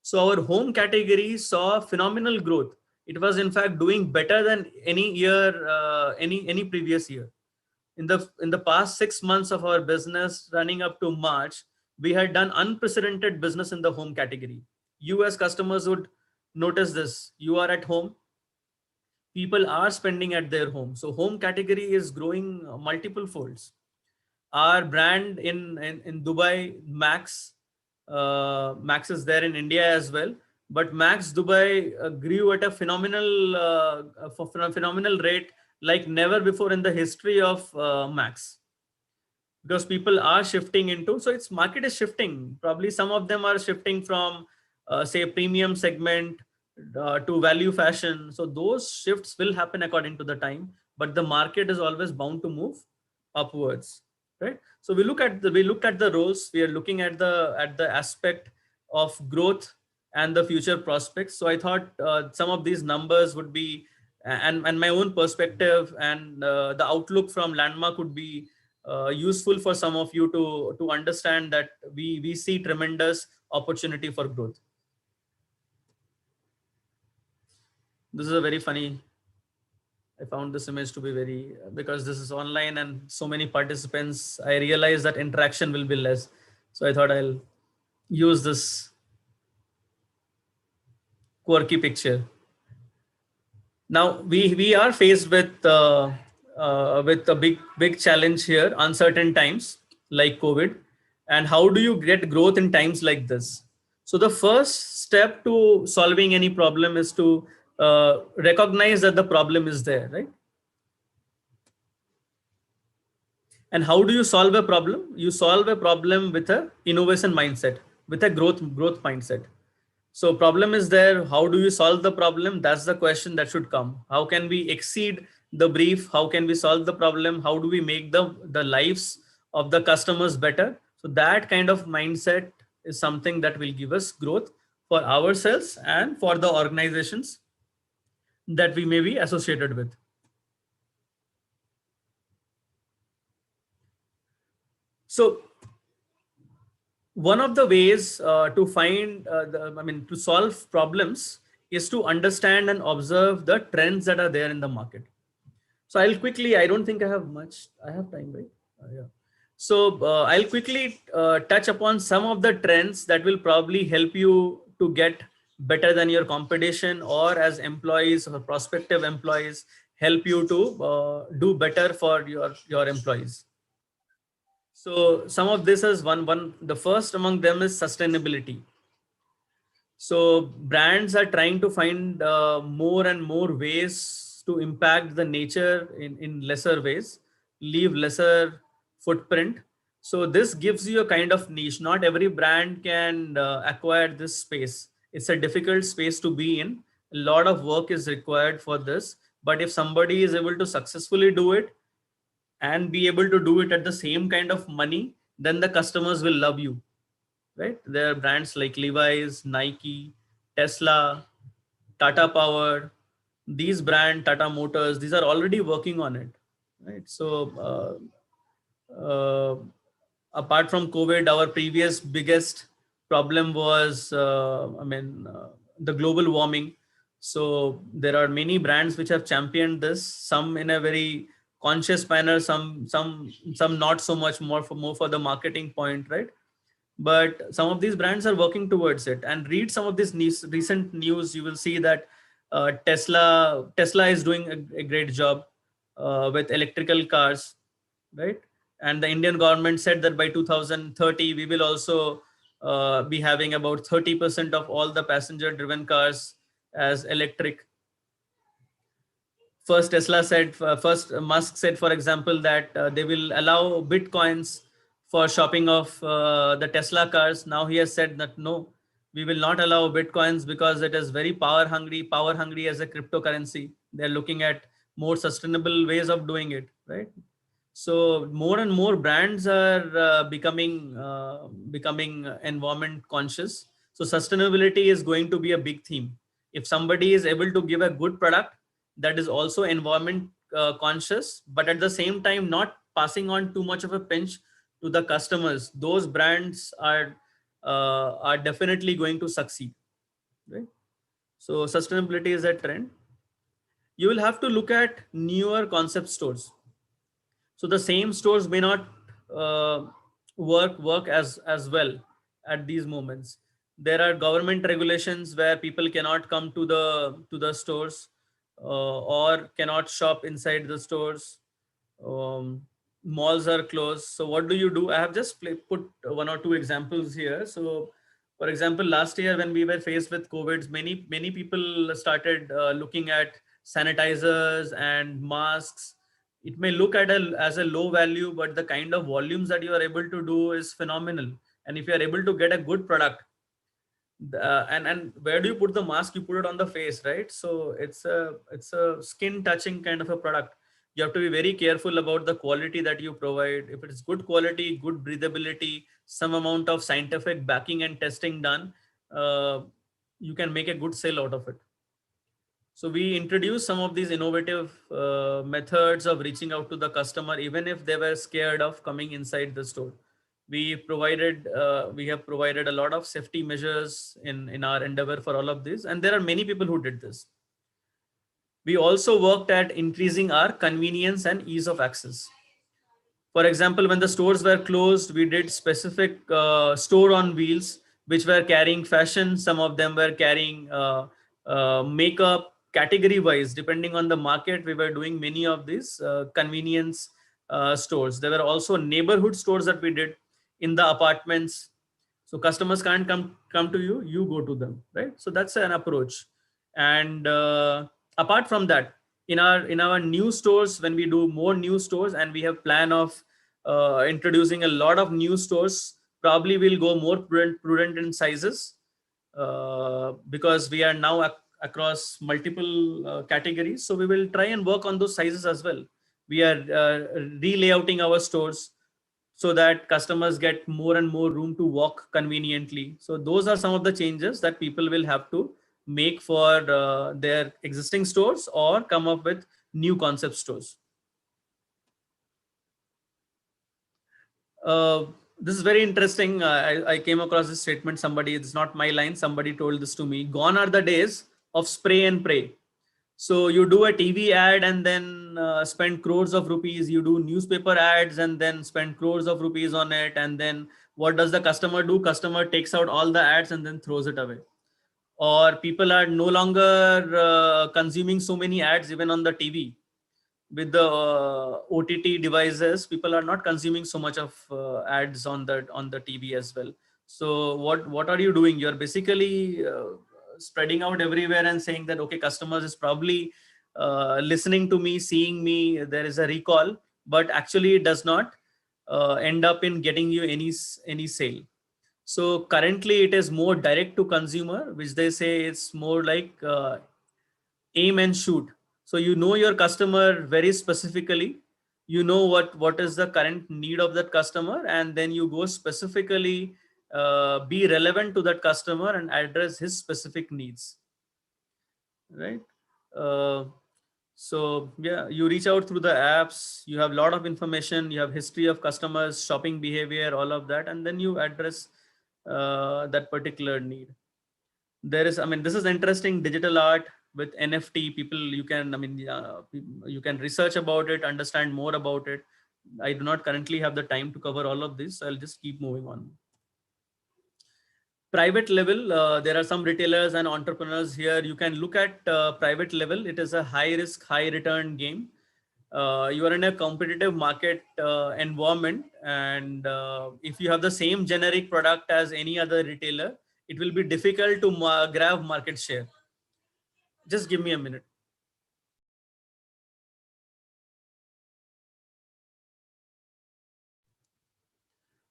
So our home category saw phenomenal growth. It was in fact doing better than any year, any previous year. In the past 6 months of our business running up to March, we had done unprecedented business in the home category. You as customers would notice this. You are at home. People are spending at their home. So home category is growing multiple folds. Our brand in Dubai, Max is there in India as well. But Max Dubai grew at a phenomenal rate like never before in the history of Max. Because people are shifting into, so its market is shifting. Probably some of them are shifting from say premium segment to value fashion. So those shifts will happen according to the time, but the market is always bound to move upwards, right? So we looked at the roles. We are looking at the aspect of growth and the future prospects. So I thought some of these numbers would be, and my own perspective and the outlook from Landmark would be useful for some of you to understand that we see tremendous opportunity for growth. This is a very funny. I found this image to be very, because this is online and so many participants, I realized that interaction will be less. So I thought I'll use this quirky picture. Now we are faced with a big challenge here, uncertain times like COVID. And how do you get growth in times like this? So the first step to solving any problem is to recognize that the problem is there, right? And how do you solve a problem? You solve a problem with a innovation mindset, with a growth mindset. So problem is there. How do you solve the problem? That's the question that should come. How can we exceed the brief? How can we solve the problem? How do we make the lives of the customers better? So that kind of mindset is something that will give us growth for ourselves and for the organizations that we may be associated with. So one of the ways to find, to solve problems is to understand and observe the trends that are there in the market. So I'll quickly, I don't think I have much, I have time, right? Yeah. So I'll quickly touch upon some of the trends that will probably help you to get better than your competition, or as employees or prospective employees, help you to do better for your employees. So some of this is the first among them is sustainability. So brands are trying to find more and more ways to impact the nature in lesser ways, leave lesser footprint. So this gives you a kind of niche. Not every brand can acquire this space. It's a difficult space to be in. A lot of work is required for this. But if somebody is able to successfully do it and be able to do it at the same kind of money, then the customers will love you, right? There are brands like Levi's, Nike, Tesla, Tata Power, these brand, Tata Motors, these are already working on it, right? So apart from COVID, our previous biggest problem was, the global warming. So there are many brands which have championed this, some in a very conscious manner, some not so much, more for the marketing point, right? But some of these brands are working towards it. And read some of this recent news, you will see that Tesla is doing a great job with electrical cars, right? And the Indian government said that by 2030 we will also be having about 30% of all the passenger driven cars as electric. First Musk said, for example, that they will allow bitcoins for shopping of the Tesla cars. Now he has said that no, we will not allow bitcoins because it is very power hungry as a cryptocurrency. They're looking at more sustainable ways of doing it, right? So more and more brands are becoming environment conscious. So sustainability is going to be a big theme. If somebody is able to give a good product that is also environment conscious, but at the same time not passing on too much of a pinch to the customers, those brands are definitely going to succeed, right? So sustainability is a trend. You will have to look at newer concept stores. So the same stores may not work as well at these moments. There are government regulations where people cannot come to the stores or cannot shop inside the stores. Malls are closed. So what do? I have just put one or two examples here. So for example, last year when we were faced with COVID, many people started looking at sanitizers and masks. It may look at as a low value, but the kind of volumes that you are able to do is phenomenal. And if you are able to get a good product, and where do you put the mask? You put it on the face, right? So it's a skin touching kind of a product. You have to be very careful about the quality that you provide. If it is good quality, good breathability, some amount of scientific backing and testing done, you can make a good sale out of it. So we introduced some of these innovative methods of reaching out to the customer, even if they were scared of coming inside the store. We have provided a lot of safety measures in our endeavor for all of this. And there are many people who did this. We also worked at increasing our convenience and ease of access. For example, when the stores were closed, we did specific store on wheels, which were carrying fashion. Some of them were carrying makeup. Category wise, depending on the market, we were doing many of these convenience stores. There were also neighborhood stores that we did in the apartments. So customers can't come to you, you go to them, right? So that's an approach. And apart from that, in our new stores, when we do more new stores, and we have plan of introducing a lot of new stores, probably we'll go more prudent in sizes because we are now across multiple categories. So we will try and work on those sizes as well. We are relayouting our stores so that customers get more and more room to walk conveniently. So those are some of the changes that people will have to make for their existing stores or come up with new concept stores. This is very interesting. I came across this statement. It's not my line. Somebody told this to me. Gone are the days of spray and pray. So you do a TV ad and then spend crores of rupees. You do newspaper ads and then spend crores of rupees on it. And then what does the customer do? Customer takes out all the ads and then throws it away. Or people are no longer consuming so many ads even on the TV. With the OTT devices, people are not consuming so much of ads on the TV as well. So what are you doing? You're basically spreading out everywhere and saying that, okay, customers is probably listening to me, seeing me, there is a recall, but actually it does not end up in getting you any sale. So currently it is more direct to consumer, which they say it's more like aim and shoot. So you know your customer very specifically, you know what is the current need of that customer, and then you go specifically be relevant to that customer and address his specific needs, right? So yeah, you reach out through the apps, you have a lot of information, you have history of customers, shopping behavior, all of that, and then you address that particular need. There is, I mean, this is interesting, digital art with NFT. People, you can, I mean, you can research about it, understand more about it. I do not currently have the time to cover all of this, so I'll just keep moving on. Private level, there are some retailers and entrepreneurs here. You can look at private level. It is a high risk, high return game. You are in a competitive market environment, and if you have the same generic product as any other retailer, it will be difficult to grab market share. Just give me a minute.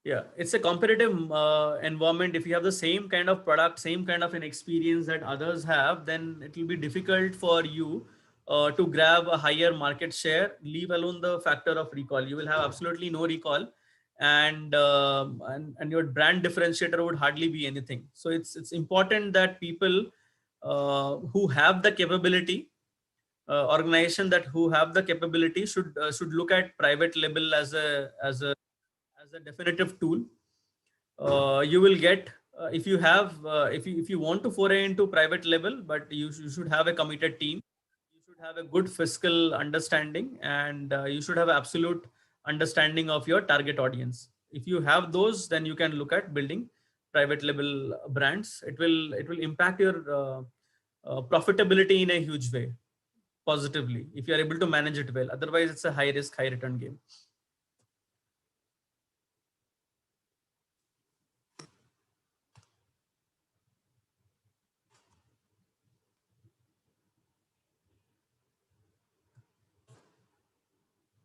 Yeah, it's a competitive environment. If you have the same kind of product, same kind of an experience that others have, then it will be difficult for you to grab a higher market share, leave alone the factor of recall. You will have absolutely no recall, and your brand differentiator would hardly be anything. So it's important that people who have the capability, organization that who have the capability should look at private label as a definitive tool. You will get if you have if you want to foray into private label, but you should have a committed team. You should have a good fiscal understanding, and you should have absolute understanding of your target audience. If you have those, then you can look at building private label brands. It will impact your profitability in a huge way, positively, if you are able to manage it well. Otherwise, it's a high risk, high return game.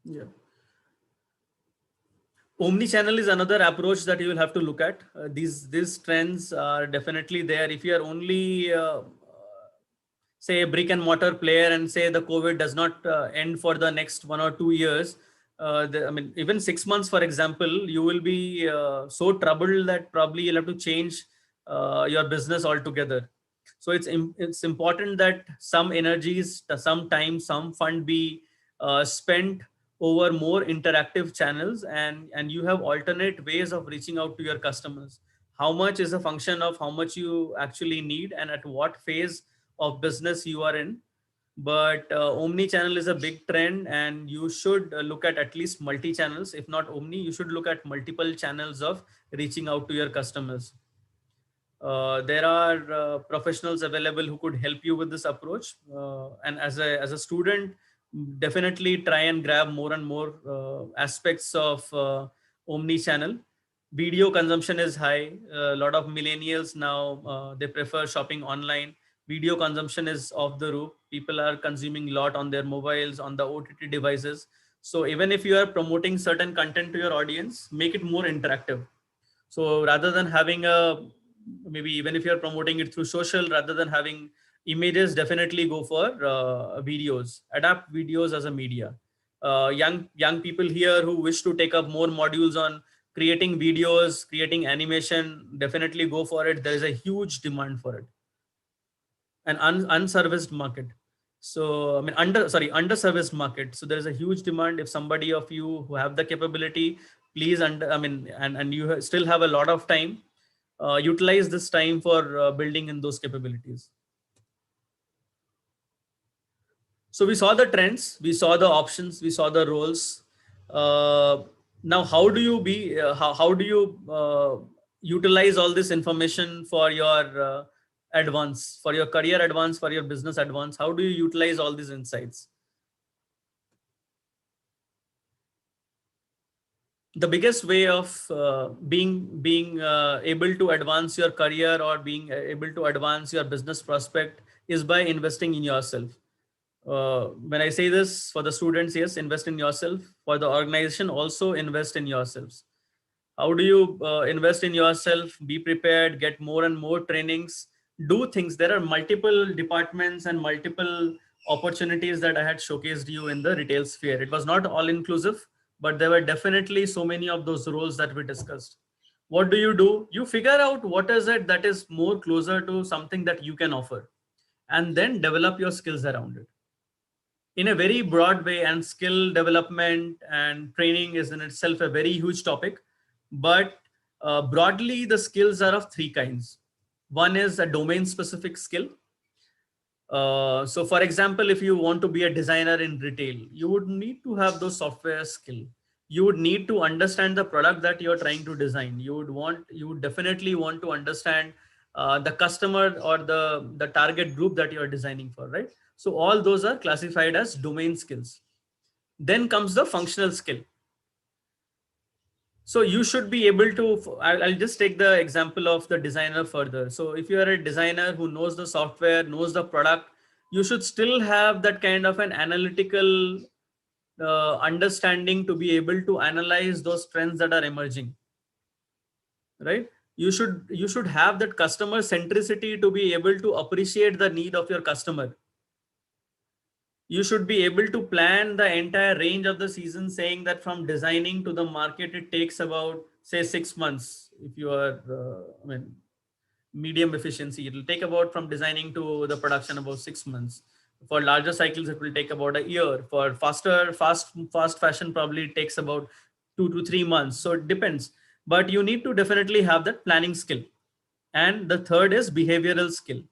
Yeah. Omni-channel is another approach that you will have to look at. These trends are definitely there. If you are only say a brick and mortar player and say the COVID does not end for the next 1 or 2 years, I mean, even 6 months, for example, you will be so troubled that probably you'll have to change your business altogether. So it's important that some energies, some time, some fund be spent over more interactive channels, and you have alternate ways of reaching out to your customers. How much is a function of how much you actually need and at what phase of business you are in. But omni-channel is a big trend, and you should look at least multi-channels. If not omni, you should look at multiple channels of reaching out to your customers. There are professionals available who could help you with this approach. And as a student, definitely try and grab more and more aspects of omni-channel. Video consumption is high. A lot of millennials now, they prefer shopping online. Video consumption is off the roof. People are consuming a lot on their mobiles, on the OTT devices. So even if you are promoting certain content to your audience, make it more interactive. So rather than having maybe even if you're promoting it through social, rather than having images, definitely go for videos. Adapt videos as a media. Young people here who wish to take up more modules on creating videos, creating animation, definitely go for it. There is a huge demand for it. An unserviced market. So I mean, underserviced market. So there is a huge demand. If somebody of you who have the capability, please, and you still have a lot of time, utilize this time for building in those capabilities. So we saw the trends, we saw the options, we saw the roles. Now, how do you how do you utilize all this information for your advance, for your career advance, for your business advance? How do you utilize all these insights? The biggest way of being able to advance your career or being able to advance your business prospect is by investing in yourself. When I say this for the students, yes, invest in yourself. For the organization, also invest in yourselves. How do you invest in yourself? Be prepared, get more and more trainings, do things. There are multiple departments and multiple opportunities that I had showcased you in the retail sphere. It was not all inclusive, but there were definitely so many of those roles that we discussed. What do? You figure out what is it that is more closer to something that you can offer, and then develop your skills around it in a very broad way. And skill development and training is in itself a very huge topic, but broadly the skills are of three kinds. One is a domain specific skill. So for example, if you want to be a designer in retail, you would need to have those software skill. You would need to understand the product that you're trying to design. You would definitely want to understand the customer or the target group that you're designing for, right? So all those are classified as domain skills. Then comes the functional skill. So you should be able to, I'll just take the example of the designer further. So if you are a designer who knows the software, knows the product, you should still have that kind of an analytical understanding to be able to analyze those trends that are emerging, right? You should have that customer centricity to be able to appreciate the need of your customer. You should be able to plan the entire range of the season, saying that from designing to the market, it takes about, say, 6 months. If you are, medium efficiency, it will take about from designing to the production about 6 months. For larger cycles, it will take about a year. For fast fashion, probably it takes about 2 to 3 months. So it depends, but you need to definitely have that planning skill. And the third is behavioral skill.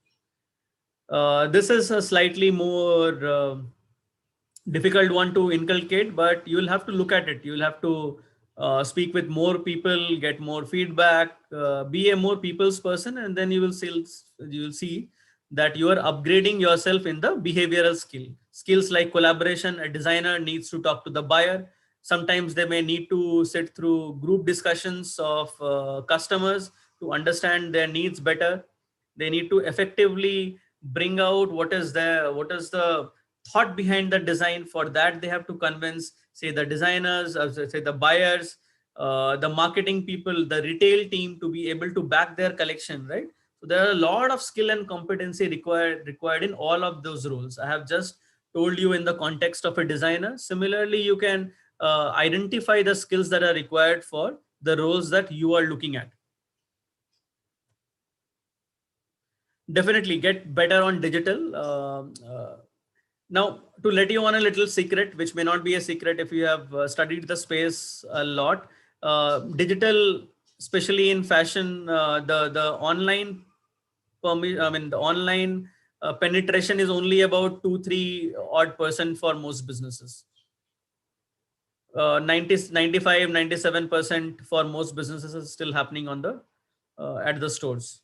This is a slightly more difficult one to inculcate, but you'll have to look at it. You'll have to speak with more people, get more feedback, be a more people's person, and then you will see that you are upgrading yourself in the behavioral skills like collaboration. A designer needs to talk to the buyer. Sometimes they may need to sit through group discussions of customers to understand their needs better. They need to effectively bring out what is the thought behind the design. For that, they have to convince, say, the designers, say the buyers, the marketing people, the retail team to be able to back their collection, right? So there are a lot of skill and competency required in all of those roles. I have just told you in the context of a designer. Similarly, you can identify the skills that are required for the roles that you are looking at. Definitely get better on digital. Now, to let you on a little secret, which may not be a secret if you have studied the space a lot, digital, especially in fashion, the online penetration is only about 2-3 odd % for most businesses. 95-97% for most businesses is still happening on the at the stores.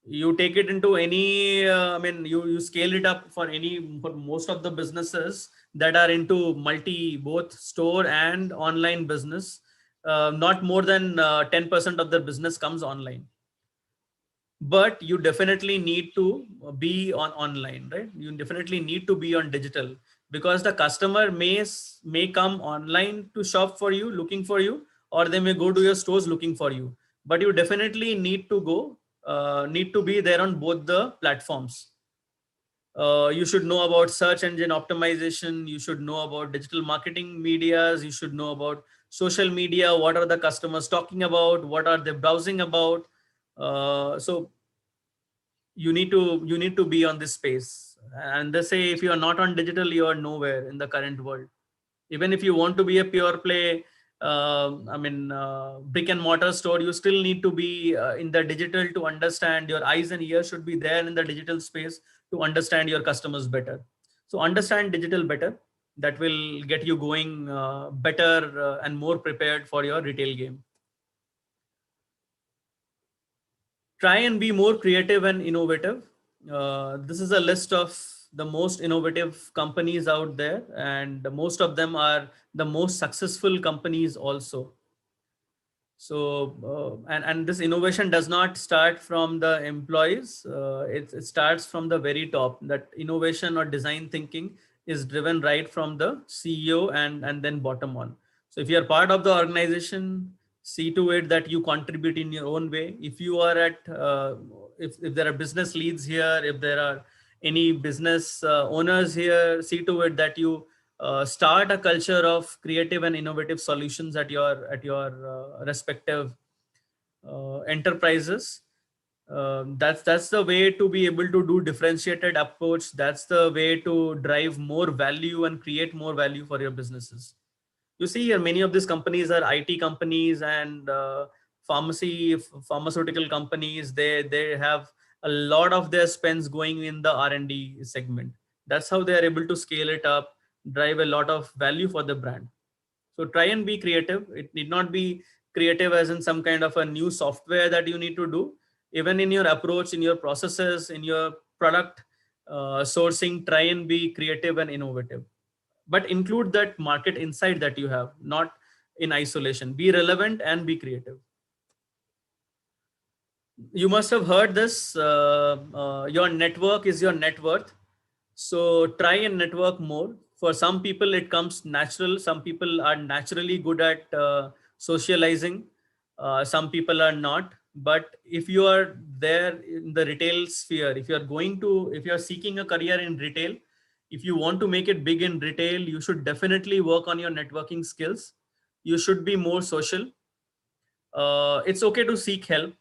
You take it into any, you scale it up for most of the businesses that are into both store and online business. Not more than 10% of the business comes online. But you definitely need to be online, right? You definitely need to be on digital, because the customer may come online to shop for you, looking for you, or they may go to your stores looking for you. But you definitely need to be there on both the platforms. You should know about search engine optimization. You should know about digital marketing medias. You should know about social media. What are the customers talking about? What are they browsing about? So you need to be on this space. And they say if you are not on digital, you are nowhere in the current world. Even if you want to be a pure play brick and mortar store, you still need to be in the digital to understand. Your eyes and ears should be there in the digital space to understand your customers better. So understand digital better. That will get you going better and more prepared for your retail game. Try and be more creative and innovative. This is a list of the most innovative companies out there, and most of them are the most successful companies also. So, and this innovation does not start from the employees. It starts from the very top. That innovation or design thinking is driven right from the CEO and then bottom on. So if you're part of the organization, see to it that you contribute in your own way. If you are at, if there are business leads here, if there are any business owners here, see to it that you start a culture of creative and innovative solutions at your respective enterprises. That's the way to be able to do differentiated approach. That's the way to drive more value and create more value for your businesses. You see here, many of these companies are IT companies and pharmaceutical companies. They have a lot of their spends going in the R&D segment. That's how they are able to scale it up, drive a lot of value for the brand. So try and be creative. It need not be creative as in some kind of a new software that you need to do. Even in your approach, in your processes, in your product sourcing, try and be creative and innovative. But include that market insight that you have, not in isolation. Be relevant and be creative. You must have heard this, your network is your net worth. So try and network more. For some people, it comes natural. Some people are naturally good at socializing. Some people are not. But if you are there in the retail sphere, if you're seeking a career in retail, if you want to make it big in retail, you should definitely work on your networking skills. You should be more social. It's okay to seek help.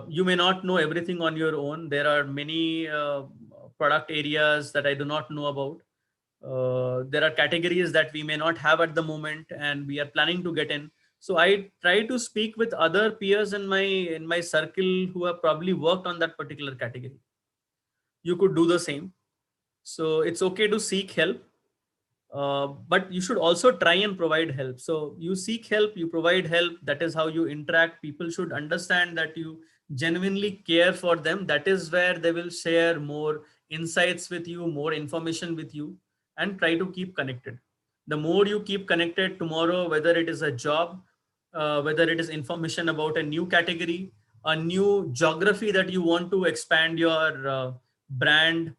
You may not know everything on your own. There are many product areas that I do not know about. There are categories that we may not have at the moment and we are planning to get in. So I try to speak with other peers in my circle who have probably worked on that particular category. You could do the same. So it's okay to seek help, but you should also try and provide help. So you seek help, you provide help. That is how you interact. People should understand that you genuinely care for them. That is where they will share more insights with you, more information with you, and try to keep connected. The more you keep connected tomorrow, whether it is a job, whether it is information about a new category, a new geography that you want to expand your brand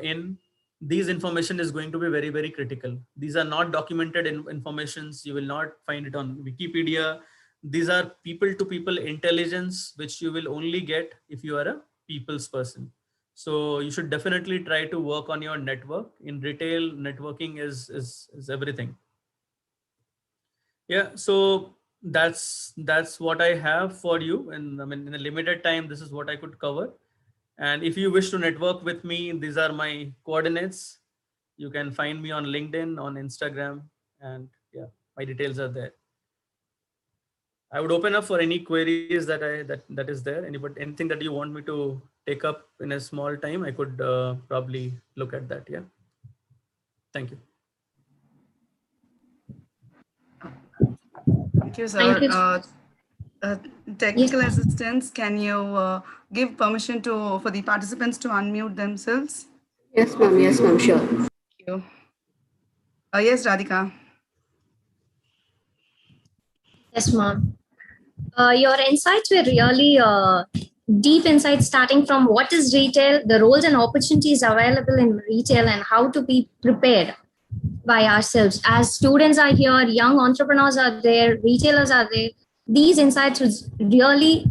in, these information is going to be very, very critical. These are not documented informations. You will not find it on Wikipedia. These are people to people intelligence, which you will only get if you are a people's person. So you should definitely try to work on your network. In retail, networking is everything. Yeah, so that's what I have for you. And I mean, in a limited time, this is what I could cover. And if you wish to network with me, these are my coordinates. You can find me on LinkedIn, on Instagram, and yeah, my details are there. I would open up for any queries that is there. Anything that you want me to take up in a small time, I could probably look at that. Yeah. Thank you. Thank you, sir. Thank you. Technical assistance, can you give permission for the participants to unmute themselves? Yes, ma'am. Yes, ma'am. Sure. Thank you. Yes, Radhika. Yes, ma'am. Your insights were really deep insights, starting from what is retail, the roles and opportunities available in retail, and how to be prepared by ourselves. As students are here, young entrepreneurs are there, retailers are there. These insights was really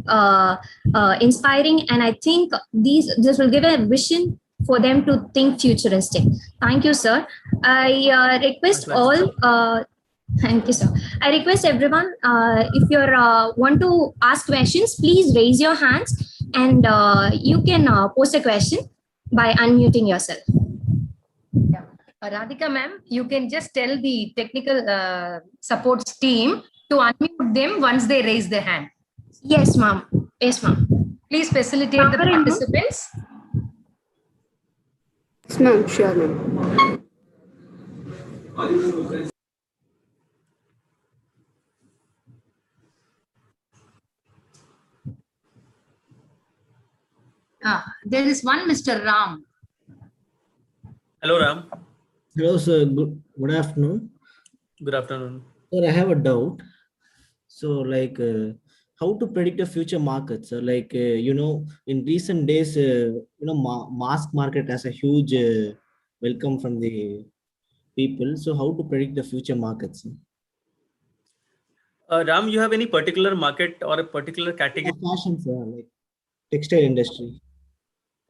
inspiring, and I think this will give a vision for them to think futuristic. Thank you, sir. I request all. Thank you, sir. I request everyone, if you want to ask questions, please raise your hands, and you can post a question by unmuting yourself. Yeah. Radhika ma'am, you can just tell the technical supports team to unmute them once they raise their hand. Yes, ma'am. Yes, ma'am. Please facilitate the participants. Yes, ma'am. Sure, ma'am. There is one Mr. Ram. Hello, Ram. Hello, sir. Good afternoon. Good afternoon. Sir, I have a doubt. So, how to predict the future markets? So, in recent days, mask market has a huge welcome from the people. So how to predict the future markets? Ram, you have any particular market or a particular category? Fashion, sir, like textile industry.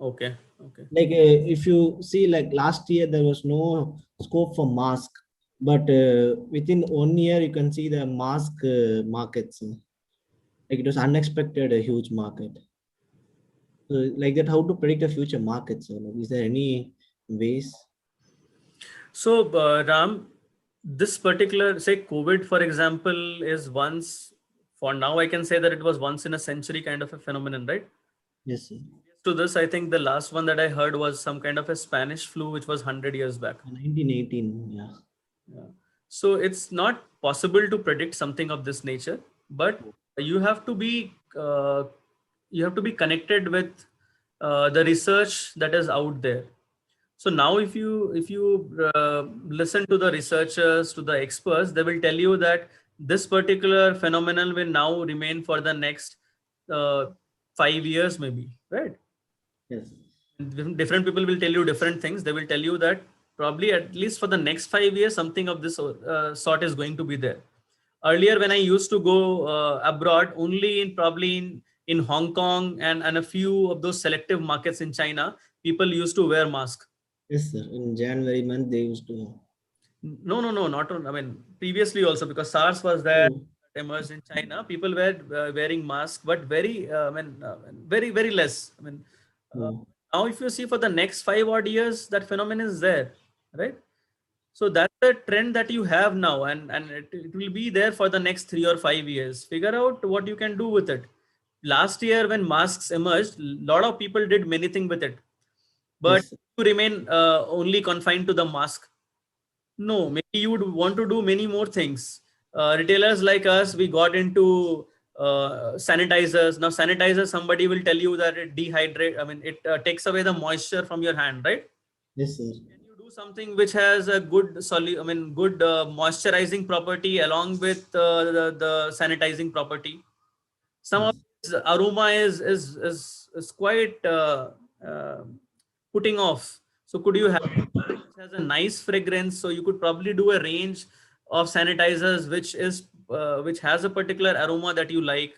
Okay. Okay. Like if you see, like last year there was no scope for mask, but within 1 year you can see the mask markets. Like it was unexpected, a huge market. So like that, how to predict the future markets? Like, is there any ways? So, Ram, this particular, say, COVID, for example, is once, for now, I can say that it was once in a century kind of a phenomenon, right? Yes, sir. To this, I think the last one that I heard was some kind of a Spanish flu, which was 100 years back. 1918, yeah. Yeah. So it's not possible to predict something of this nature, but you have to be connected with the research that is out there. So now if you listen to the researchers, to the experts, they will tell you that this particular phenomenon will now remain for the next 5 years, maybe, right? Yes. Different people will tell you different things. They will tell you that probably at least for the next 5 years, something of this sort is going to be there. Earlier, when I used to go abroad, only in Hong Kong and a few of those selective markets in China, people used to wear masks. Yes, sir. In January month, they used to. No, not on. I mean, previously also, because SARS was there, emerged in China, people were wearing masks, but very, very less. I mean, now if you see for the next 5 odd years, that phenomenon is there, right? So that's the trend that you have now, and it will be there for the next 3 or 5 years. Figure out what you can do with it. Last year, when masks emerged, a lot of people did many things with it, but Yes, you remain only confined to the mask. No, maybe you would want to do many more things. Retailers like us, we got into sanitizers. Now, sanitizers, somebody will tell you that it it takes away the moisture from your hand, right? yes, sir. Can you do something which has a good good moisturizing property along with the sanitizing property? Some of this aroma is quite putting off. So could you have which has a nice fragrance? So you could probably do a range of sanitizers which has a particular aroma that you like.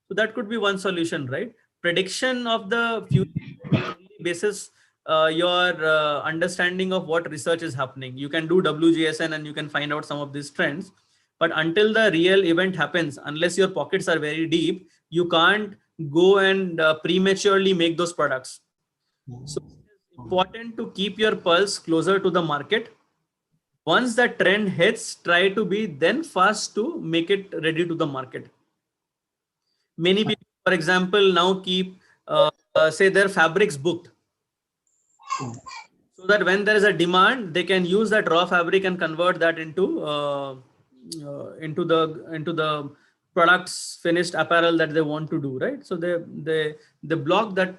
So that could be one solution, right? Prediction of the future basis your understanding of what research is happening. You can do WGSN and you can find out some of these trends. But until the real event happens, unless your pockets are very deep, you can't go and prematurely make those products. So it's important to keep your pulse closer to the market. Once that trend hits, try to be then fast to make it ready to the market. Many people, for example, now keep say their fabrics booked, so that when there is a demand, they can use that raw fabric and convert that into the products, finished apparel that they want to do, right? So they block that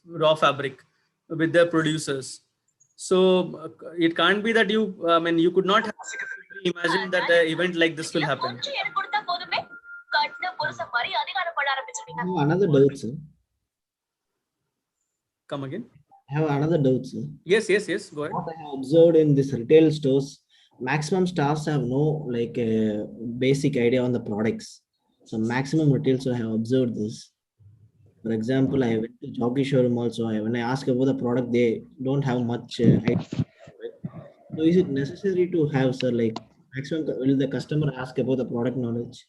raw fabric with their producers. So it can't be that you could not have imagined that an event like this will happen. Another doubt, sir. Come again? I have another doubt, sir. Yes. Go ahead. What I have observed in this retail stores, maximum staffs have no basic idea on the products. So maximum retail, so I have observed this. For example, I went to jockey showroom also. When I ask about the product, they don't have much idea. So is it necessary to have, sir, like maximum, will the customer ask about the product knowledge?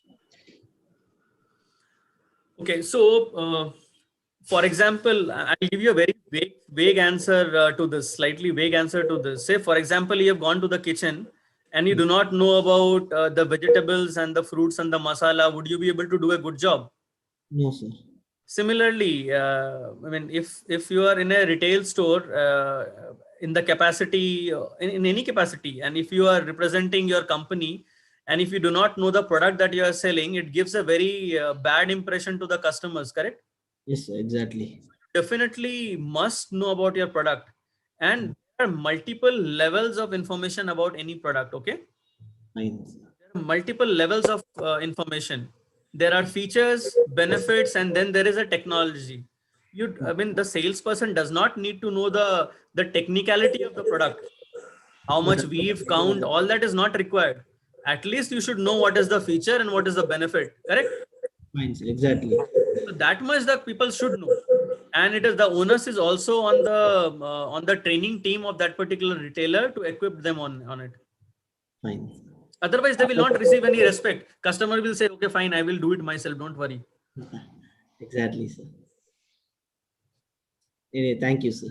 Okay, so for example, I'll give you a very vague answer to this, slightly vague answer to this. Say, for example, you have gone to the kitchen and you do not know about the vegetables and the fruits and the masala. Would you be able to do a good job? No, sir. Similarly, if you are in a retail store in the capacity, in any capacity, and if you are representing your company, and if you do not know the product that you are selling, it gives a very bad impression to the customers, correct? Yes, sir, exactly. Definitely must know about your product. And there are multiple levels of information about any product, okay? Fine. There are multiple levels of information. There are features, benefits, and then there is a technology. I mean, the salesperson does not need to know the technicality of the product. How much weave, count, all that is not required. At least you should know what is the feature and what is the benefit, correct? Fine, sir. Exactly. So that much the people should know. And it is the onus is also on the training team of that particular retailer to equip them on it. Fine. Otherwise, they will not receive any respect. Customer will say, okay, fine, I will do it myself. Don't worry. Exactly, sir. Anyway, thank you, sir.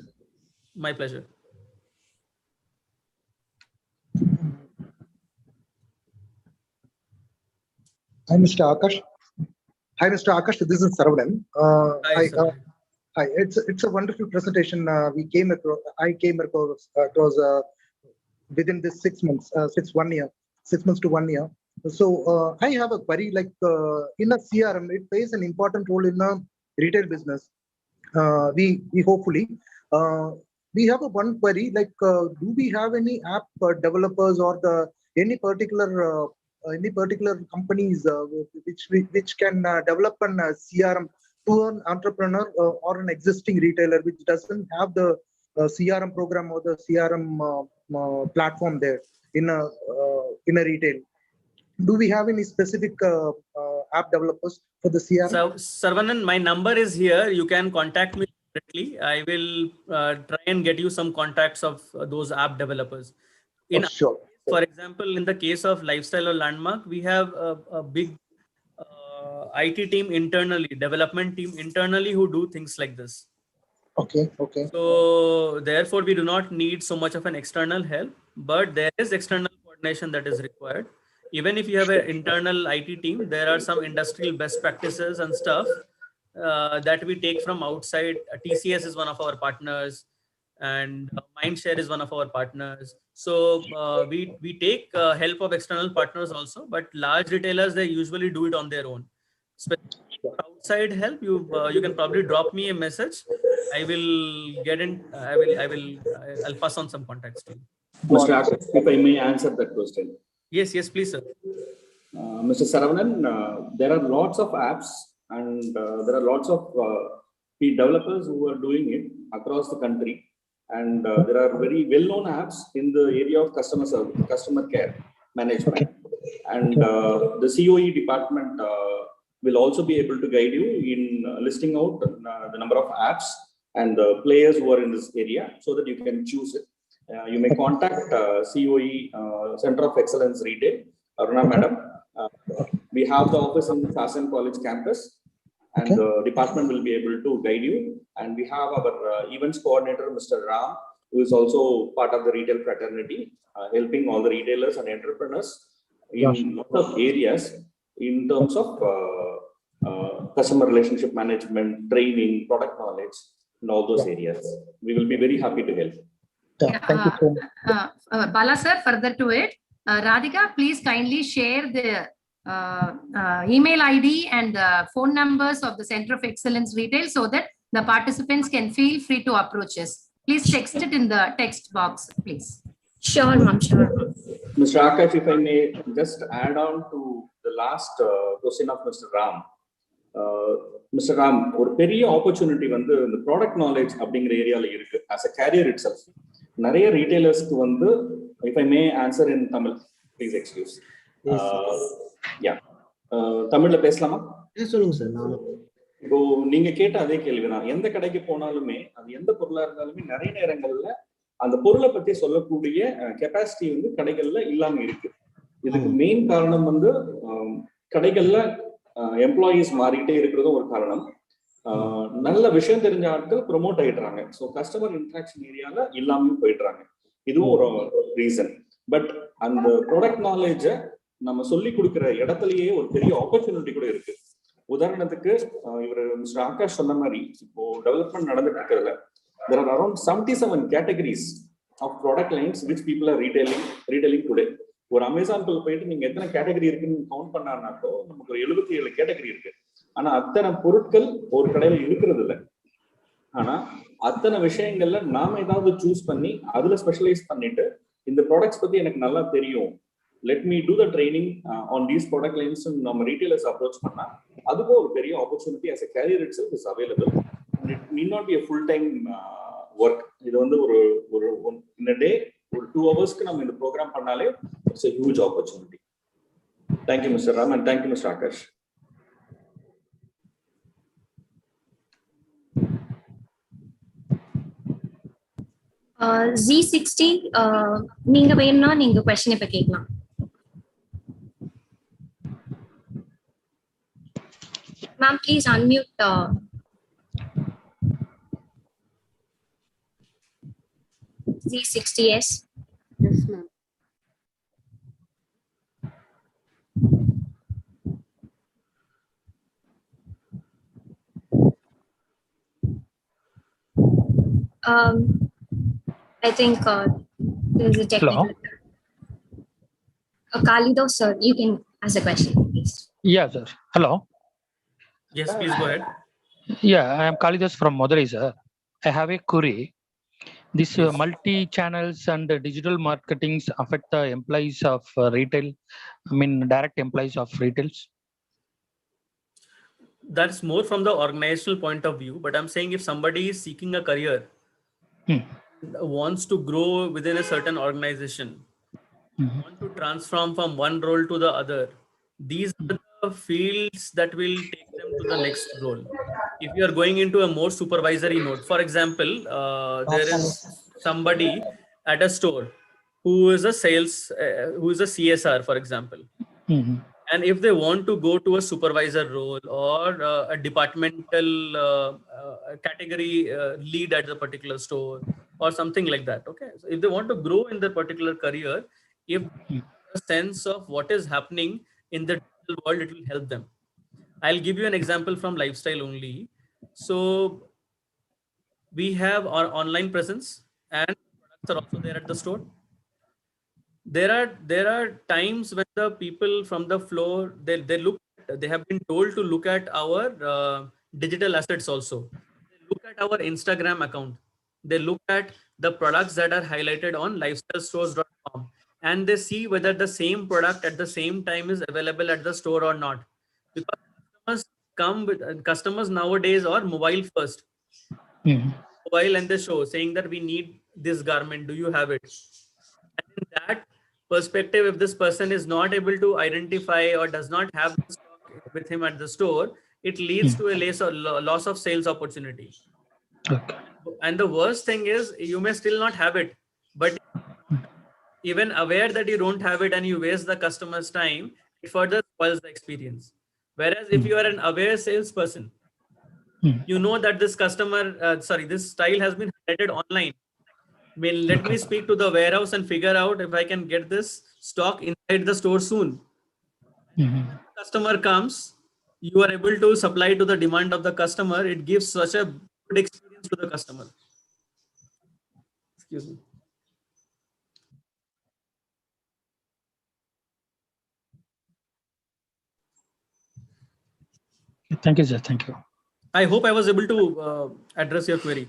My pleasure. Hi, Mr. Akash. Hi, Mr. Akash. This is Saravanan. Hi, sir. Hi. It's a wonderful presentation. I came across within this 6 months, 6 months to 1 year. So I have a query. Like in a CRM, it plays an important role in a retail business. We hopefully we have a one query. Like, do we have any app developers or any particular companies which can develop an CRM to an entrepreneur or an existing retailer which doesn't have the CRM program or the CRM platform there in a retail? Do we have any specific app developers for the CRM? So, Saravanan, my number is here. You can contact me directly. I will try and get you some contacts of those app developers. Sure. For example, in the case of Lifestyle or Landmark, we have a big IT team internally, development team internally who do things like this. Okay. So therefore, we do not need so much of an external help, but there is external coordination that is required. Even if you have an internal IT team, there are some industrial best practices and stuff that we take from outside. TCS is one of our partners, and Mindshare is one of our partners. So we take help of external partners also, but large retailers, they usually do it on their own. For outside help, you can probably drop me a message. I will get in. I'll pass on some contacts to you. Mr. Akash, if I may answer that question. Yes, please, sir. Mr. Saravanan, there are lots of apps and there are lots of developers who are doing it across the country. And there are very well-known apps in the area of customer service, customer care management. And the COE department will also be able to guide you in listing out the number of apps and the players who are in this area so that you can choose it. You may contact COE, Center of Excellence Retail, Aruna Madam. We have the office in Shasan College campus, and the department will be able to guide you. And we have our events coordinator, Mr. Ram, who is also part of the retail fraternity, helping all the retailers and entrepreneurs in lots of areas in terms of customer relationship management, training, product knowledge, and all those areas. We will be very happy to help. Thank you so much. Bala sir, further to it, Radhika, please kindly share the email ID and phone numbers of the Center of Excellence Retail so that the participants can feel free to approach us. Please text it in the text box, please. Sure, ma'am. Sure. Mr. Akash, if I may just add on to the last question of Mr. Ram. Mr. Ram, ஒரு பெரிய opportunity வந்து இந்த product knowledge அப்படிங்கிற ஏரியால இருக்கு. As a carrier itself, நிறைய ரீட்டைலர்ஸ்க்கு வந்து, if I may answer in Tamil, please excuse. தமிழ்ல பேசலாமா? சொல்லுங்க சார். இப்போ நீங்க கேட்ட அதே கேள்விதான். எந்த கடைக்கு போனாலுமே அது எந்த பொருளா இருந்தாலுமே நிறைய நேரங்கள்ல அந்த பொருளை பத்தி சொல்லக்கூடிய கெப்பாசிட்டி வந்து கடைகள்ல இல்லாம இருக்கு. இதுக்கு மெயின் காரணம் வந்து கடைகள்ல எம்ப்ளாயீஸ் மாறிட்டே இருக்கிறதும் ஒரு காரணம். நல்ல விஷயம் தெரிஞ்ச ஆட்கள் ப்ரொமோட் ஆயிடுறாங்க. ஸோ கஸ்டமர் இன்ட்ராக்ஷன் ஏரியால இல்லாம போயிடுறாங்க. இதுவும் ஒரு ரீசன். பட் அந்த ப்ராடக்ட் நாலேஜ நம்ம சொல்லி கொடுக்குற இடத்துலயே ஒரு பெரிய ஆப்பர்ச்சுனிட்டி கூட இருக்கு. உதாரணத்துக்கு இவர் மிஸ்டர் ஆகாஷ் சொன்ன மாதிரி இப்போ டெவலப்மெண்ட் நடந்துட்டு இருக்கிறதுல there are around 77 categories of product lines which people are retailing today. ஒரு அமேசான்குள்ள போயிட்டு நீங்க எத்தனை கேட்டகரி இருக்குன்னு கவுண்ட் பண்ணாருனாக்கோ நமக்கு ஒரு 77 கேட்டகரி இருக்கு. ஆனா அத்தனை பொருட்கள் ஒரு கடையில இருக்கிறது இல்லை. ஆனா அத்தனை விஷயங்கள்ல நாம ஏதாவது சூஸ் பண்ணி அதுல ஸ்பெஷலைஸ் பண்ணிட்டு இந்த ப்ராடக்ட்ஸ் பத்தி எனக்கு நல்லா தெரியும், let me do the training on these product lines நம்ம ரீட்டைலர்ஸ் அப்ரோச் பண்ணா அதுக்கும் ஒரு பெரிய opportunity as a carrier itself is available. And it need not be a full-time work. இது வந்து ஒரு in a day ஒரு 2 hours-க்கு நம்ம இந்த program பண்ணாலே it's a huge opportunity. Thank you, Mr. Ram, and thank you, Mr. Akash. Z60 நீங்க வேணும்னா நீங்க கொஸ்டின் இப்ப கேட்கலாம். Ma'am, please unmute. Z60S. Yes, ma'am. I think there's a technical. Kalidos, sir, you can ask a question, please. Yeah, sir. Hello. Yes, please go ahead. Yeah, I am Kalidas from Madurai, sir. I have a query. This multi-channels and digital marketings affect the employees of retail, I mean, direct employees of retails? That's more from the organizational point of view, but I'm saying if somebody is seeking a career, wants to grow within a certain organization, want to transform from one role to the other, these are the fields that will take them to the next role. If you are going into a more supervisory mode, for example, there is somebody at a store who is a sales, who is a CSR, for example. And if they want to go to a supervisor role or a departmental category lead at the particular store or something like that, okay? So if they want to grow in their particular career, if a sense of what is happening in the digital world, it will help them. I'll give you an example from lifestyle only. So we have our online presence and products are also there at the store. There are times when the people from the floor, they have been told to look at our digital assets also. They look at our Instagram account. They look at the products that are highlighted on lifestylestores.com, and they see whether the same product at the same time is available at the store or not. Because customers nowadays are mobile first. Mobile, and they show saying that we need this garment. Do you have it? And in that perspective, if this person is not able to identify or does not have the stock with him at the store, it leads to a loss of sales opportunity. Okay. And the worst thing is you may still not have it, but even aware that you don't have it and you waste the customer's time, it further spoils the experience. Whereas if you are an aware salesperson, you know that this this style has been highlighted online. Let me speak to the warehouse and figure out if I can get this stock inside the store soon. Customer comes, you are able to supply to the demand of the customer. It gives such a good experience to the customer. Excuse me. Thank you, sir. Thank you. I hope I was able to address your query.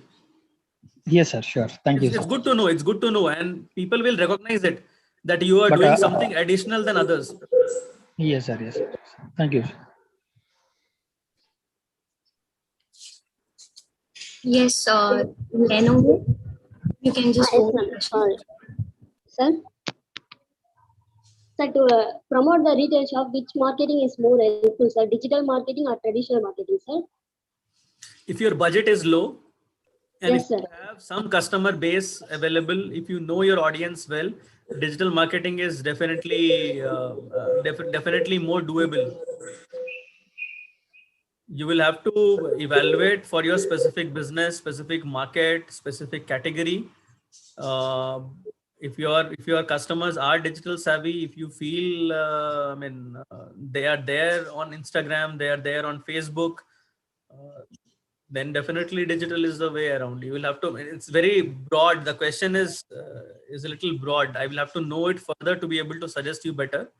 Yes, sir. Sure. Thank you. It's good to know. It's good to know, and people will recognize it that you are doing something additional than others. Yes, sir. Yes, sir. Thank you. Yes, Lenovo, you can just hold the question. Sir, to promote the retail shop, which marketing is more helpful, sir? Digital marketing or traditional marketing, sir? If your budget is low, and yes, if you have some customer base available, if you know your audience well, digital marketing is definitely more doable. You will have to evaluate for your specific business, specific market, specific category. If your customers are digital savvy, if you feel they are there on Instagram, they are there on Facebook, then definitely digital is the way around. You will have to, it's very broad. The question is a little broad. I will have to know it further to be able to suggest you better.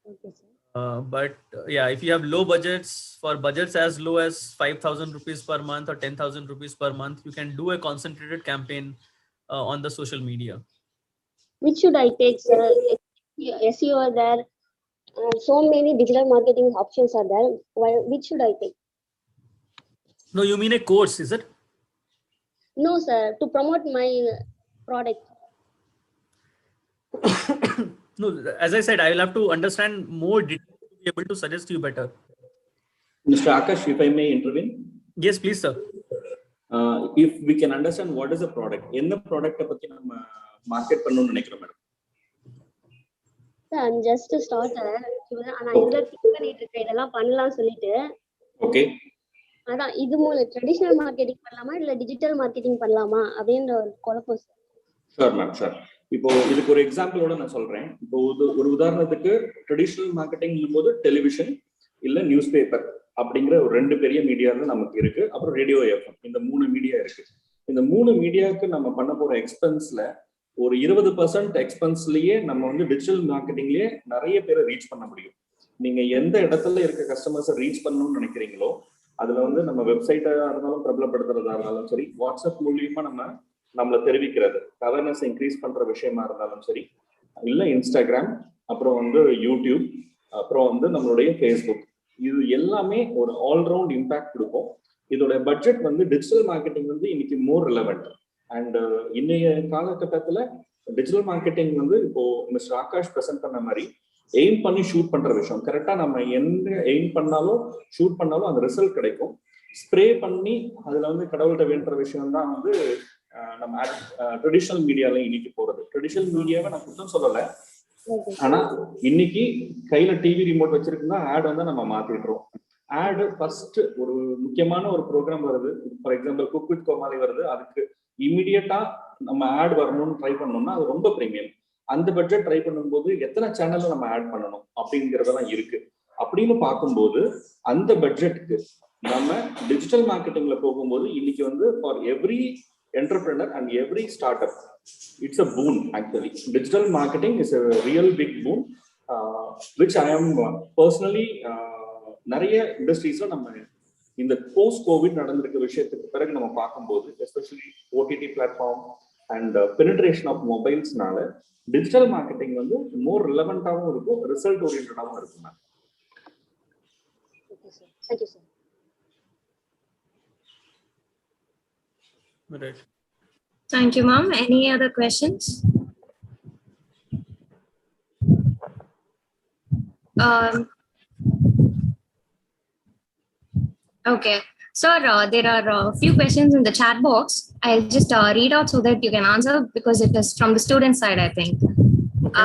Okay, sir. But yeah, if you have low budgets, for budgets as low as 5,000 rupees per month or 10,000 rupees per month, you can do a concentrated campaign on the social media. Which should I take, sir? SEO are there. So many digital marketing options are there. Which should I take? No, you mean a course, is it? No, sir, to promote my product. No, as I said, I will have to understand more details to be able to suggest you better. Mr. Akash, if I may intervene. Yes, please, sir. If we can understand what is a product, in the product market பண்ணனும்னு நினைக்கிறோம் madam. Sir, I'm just a starter. நான் இதுல think பண்ணிட்டு இருக்கேன் இதெல்லாம் பண்ணலாம் சொல்லிட்டு. Okay. அதான் இது மூல ட்ரெடிஷனல் மார்க்கெட்டிங் பண்ணலாமா இல்ல டிஜிட்டல் மார்க்கெட்டிங் பண்ணலாமா அப்படின்ற ஒரு குழப்பம் சார். Sure ma'am, sure. இப்போ இதுக்கு ஒரு எக்ஸாம்பிளோட நான் சொல்றேன். இப்போ ஒரு உதாரணத்துக்கு ட்ரெடிஷனல் மார்க்கெட்டிங் போது டெலிவிஷன் இல்ல நியூஸ் பேப்பர் அப்படிங்கிற ஒரு 2 பெரிய மீடியா நமக்கு இருக்கு. அப்புறம் ரேடியோ எஃப்எம், இந்த 3 மீடியா இருக்கு. இந்த 3 மீடியாவுக்கு நம்ம பண்ண போற எக்ஸ்பென்ஸ்ல ஒரு 20% எக்ஸ்பென்ஸ்லயே நம்ம வந்து டிஜிட்டல் மார்க்கெட்டிங்லயே நிறைய பேரை ரீச் பண்ண முடியும். நீங்க எந்த இடத்துல இருக்க கஸ்டமர்ஸை ரீச் பண்ணணும்னு நினைக்கிறீங்களோ அதுல வந்து நம்ம வெப்சைட்டா இருந்தாலும் பிரபலப்படுத்துறதா இருந்தாலும் சரி, வாட்ஸ்அப் மூலியமா நம்மளை தெரிவிக்கிறது, அவேர்னஸ் இன்க்ரீஸ் பண்ற விஷயமா இருந்தாலும் சரி, இல்ல இன்ஸ்டாகிராம், அப்புறம் வந்து யூடியூப், அப்புறம் வந்து நம்மளுடைய ஃபேஸ்புக், இது எல்லாமே ஒரு ஆல்ரவுண்ட் இம்பாக்ட் கொடுக்கும். இதோட பட்ஜெட் வந்து டிஜிட்டல் மார்க்கெட்டிங் வந்து இன்னைக்கு மோர் ரிலவெண்ட். அண்ட் இன்னைய காலகட்டத்துல டிஜிட்டல் மார்க்கெட்டிங் வந்து இப்போ மிஸ்டர் ஆகாஷ் பிரசன்ட் பண்ண மாதிரி எய்ம் பண்ணி ஷூட் பண்ற விஷயம். கரெக்டா நம்ம எந்த எய்ம் பண்ணாலும் ஷூட் பண்ணாலும் அந்த ரிசல்ட் கிடைக்கும். ஸ்ப்ரே பண்ணி அதுல வந்து கடவுள்கிட்ட வேண்டுற விஷயம் தான் வந்து நம்ம ட்ரெடிஷனல் மீடியால இன்னைக்கு போறது. ட்ரெடிஷனல் மீடியாவை நான் குற்றம் சொல்லலை, ஆனா இன்னைக்கு கையில டிவி ரிமோட் வச்சிருக்குன்னா ஆட் வந்து நம்ம மாத்திடுறோம். ஆட் ஃபர்ஸ்ட் ஒரு முக்கியமான ஒரு ப்ரோக்ராம் வருது, ஃபார் எக்ஸாம்பிள் குக் வித் கோமாளி வருது, அதுக்கு இமிடியட்டா நம்ம ஆட் வரணும்னு ட்ரை பண்ணோம்னா அது ரொம்ப பிரீமியம். அந்த பட்ஜெட் ட்ரை பண்ணும்போது எத்தனை சேனல்ல நம்ம ஆட் பண்ணணும் அப்படிங்கிறதெல்லாம் இருக்கு. அப்படின்னு பார்க்கும்போது அந்த பட்ஜெட்டுக்கு நம்ம டிஜிட்டல் மார்க்கெட்டிங்ல போகும்போது இன்னைக்கு வந்து for every entrepreneur and every startup, it's a boon actually. Digital marketing is a real big boon, which I am personally நிறைய இண்டஸ்ட்ரீஸ்ல நம்ம இந்த போஸ்ட் கோவிட் நடந்திருக்க விஷயத்துக்கு பிறகு நம்ம பார்க்கும்போது especially OTT platform and penetration of மொபைல்ஸ்னால டிஜிட்டல் மார்க்கெட்டிங் வந்து மோர் ரிலவெண்டாகவும் இருக்கும், ரிசல்ட் ஓரியன்டாகவும் இருக்கும். Thank you, sir. Right. Thank you, ma'am. Any other questions? Okay. Sir, there are a few questions in the chat box. I'll just read out so that you can answer because it is from the student side, I think. Okay.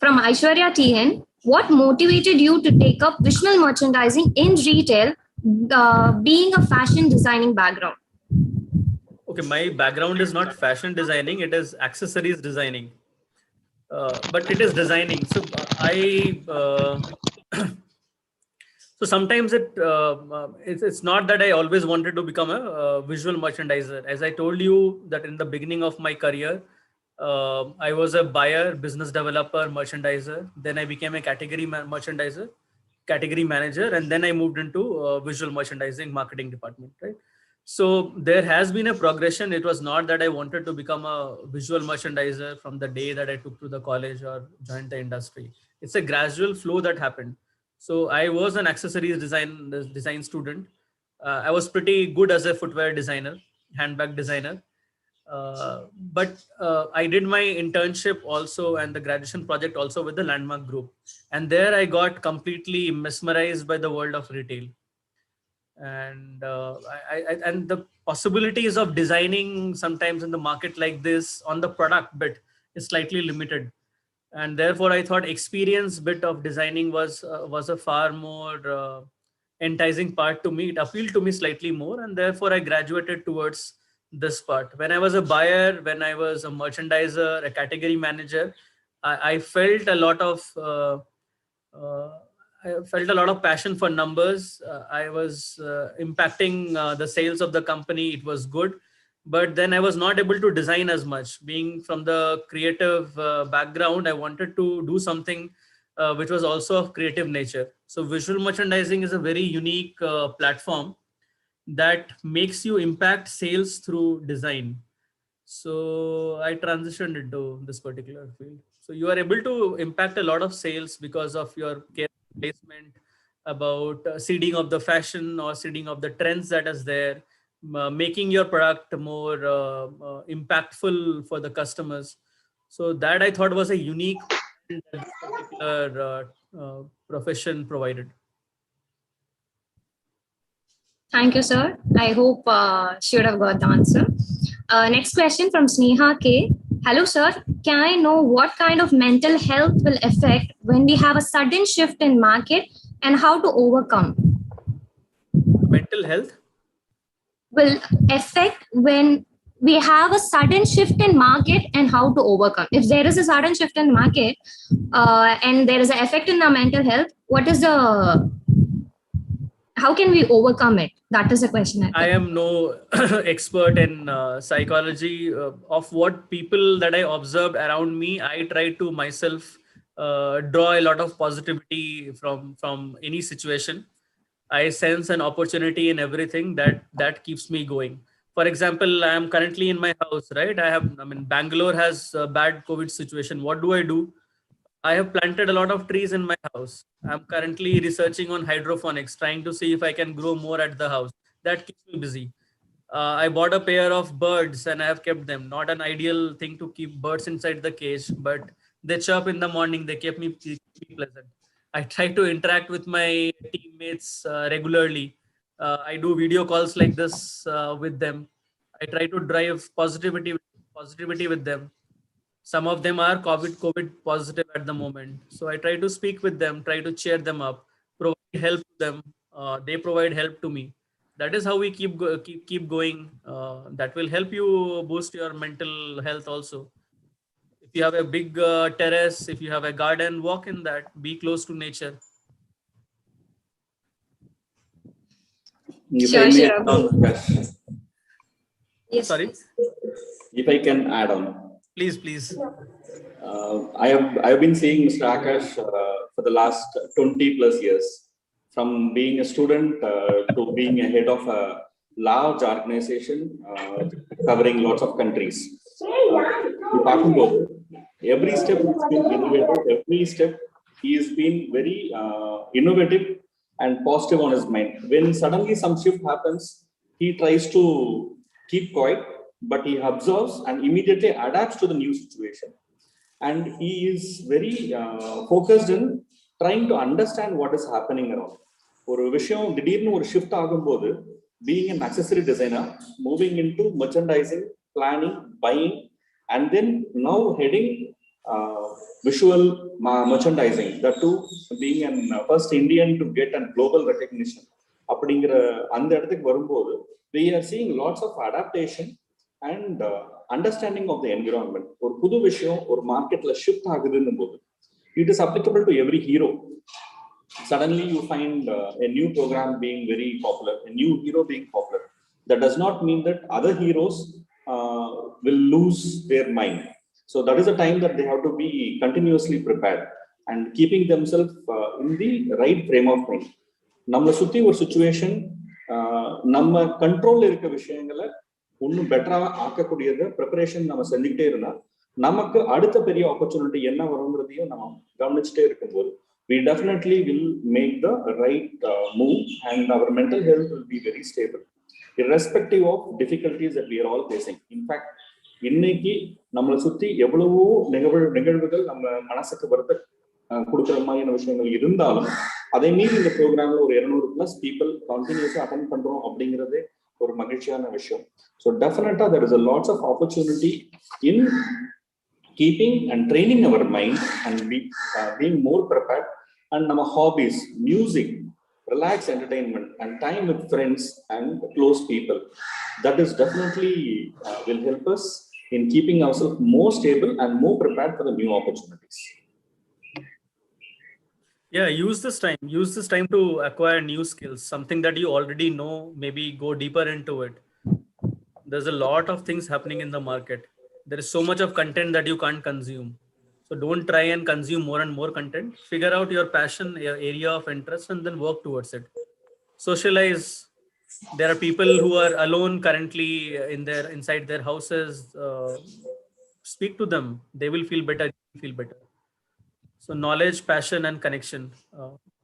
From Aishwarya TN, what motivated you to take up visual merchandising in retail, being a fashion designing background? Okay, my background is not fashion designing, it is accessories designing. But it is designing. So so sometimes it's not that I always wanted to become a visual merchandiser. As I told you that in the beginning of my career, I was a buyer, business developer, merchandiser. Then I became a category merchandiser, category manager, and then I moved into visual merchandising marketing department, right? So there has been a progression. It was not that I wanted to become a visual merchandiser from the day that I took to the college or joined the industry. It's a gradual flow that happened. So I was an accessories design student. I was pretty good as a footwear designer, handbag designer. But I did my internship also and the graduation project also with the Landmark Group. And there I got completely mesmerized by the world of retail. And and the possibilities of designing sometimes in the market like this on the product bit is slightly limited, and therefore I thought experience bit of designing was a far more enticing part to me. It appealed to me slightly more, and therefore I graduated towards this part. When I was a buyer, when I was a merchandiser, a category manager, I felt a lot of I felt a lot of passion for numbers. I was impacting the sales of the company. It was good, but then I was not able to design as much. Being from the creative background, I wanted to do something which was also of creative nature. So visual merchandising is a very unique platform that makes you impact sales through design. So I transitioned into this particular field. So you are able to impact a lot of sales because of your placement, about seeding of the fashion or seeding of the trends that is there, making your product more impactful for the customers. So that I thought was a unique that this particular profession provided. Thank you, sir. I hope she would have got the answer. Next question from Sneha K. Hello, sir. Can I know what kind of mental health will affect when we have a sudden shift in market and how to overcome? Mental health? Will affect when we have a sudden shift in market and how to overcome. If there is a sudden shift in market and there is an effect in our mental health, how can we overcome it? That is a question. I am no expert in psychology. Of what people that I observed around me, I try to myself draw a lot of positivity from any situation. I sense an opportunity in everything that keeps me going. For example, I am currently in my house, right? Bangalore has a bad COVID situation. What do? I have planted a lot of trees in my house. I'm currently researching on hydroponics, trying to see if I can grow more at the house. That keeps me busy. I bought a pair of birds and I have kept them. Not an ideal thing to keep birds inside the cage, but they chirp in the morning. They keep me pleasant. I try to interact with my teammates regularly. I do video calls like this with them. I try to drive positivity with them. Some of them are COVID positive at the moment. So I try to speak with them, try to cheer them up, provide help to them. They provide help to me. That is how we keep going. That will help you boost your mental health also. If you have a big terrace, if you have a garden, walk in that. Be close to nature. Sure. Yes. Sorry. If I can add on. Please. I have been seeing Mr. Akash for the last 20 plus years, from being a student to being a head of a large organization covering lots of countries. Every step has been innovative. Every step he has been very innovative and positive on his mind. When suddenly some shift happens, he tries to keep quiet, but he observes and immediately adapts to the new situation. And he is very focused in trying to understand what is happening around. ஒரு விஷயம் திடீர்னு ஒரு shift ஆகும்போது, being an accessory designer, moving into merchandising, planning, buying, and then now heading visual merchandising, that too being an first Indian to get a global recognition. அப்படிங்கிற அந்த இடத்துக்கு வரும்போது, we are seeing lots of adaptation and understanding of the environment. ஒரு புது விஷயம் ஒரு மார்க்கெட்ல shift ஆகுதுன்னும் போது, it is applicable to every hero. Suddenly you find a new program being very popular, a new hero being popular. That does not mean that other heroes will lose their mind. So that is a time that they have to be continuously prepared and keeping themselves in the right frame of mind. நம்மளை சுத்தி ஒரு situation நம்ம கண்ட்ரோல்ல இருக்க விஷயங்களை இன்னும் பெட்டரா ஆக்கக்கூடியது preparation நம்ம செஞ்சுக்கிட்டே இருந்தா நமக்கு அடுத்த பெரிய ஆப்பர்ச்சுனிட்டி என்ன வருங்கிறதையும் நம்ம கவனிச்சுட்டே இருக்கும்போது we definitely will make the right move and our mental health will be very stable irrespective of difficulties that we are all facing. In fact, இன்னைக்கு நம்மளை சுத்தி எவ்வளவோ நிகழ்வுகள் நம்ம மனசுக்கு வருத்த கொடுக்குற மாதிரியான விஷயங்கள் இருந்தாலும் அதை மீறி இந்த ப்ரோக்ராம்ல ஒரு 200+ பீப்புள் கண்டினியூஸா அட்டெண்ட் பண்றோம் அப்படிங்கிறதே ஒரு மகிழ்ச்சியான விஷயம். So definitely there is a lots of opportunity in keeping and training our mind and being more prepared. And our hobbies, music, relax entertainment, and time with friends and close people, that is definitely will help us in keeping ourselves more stable and more prepared for the new opportunities. Yeah, use this time to acquire new skills, something that you already know, maybe go deeper into it. There's a lot of things happening in the market. There is so much of content that you can't consume. So don't try and consume more and more content. Figure out your passion, your area of interest, and then work towards it. Socialize. There are people who are alone currently inside their houses. Speak to them. They will feel better. So knowledge, passion, and connection.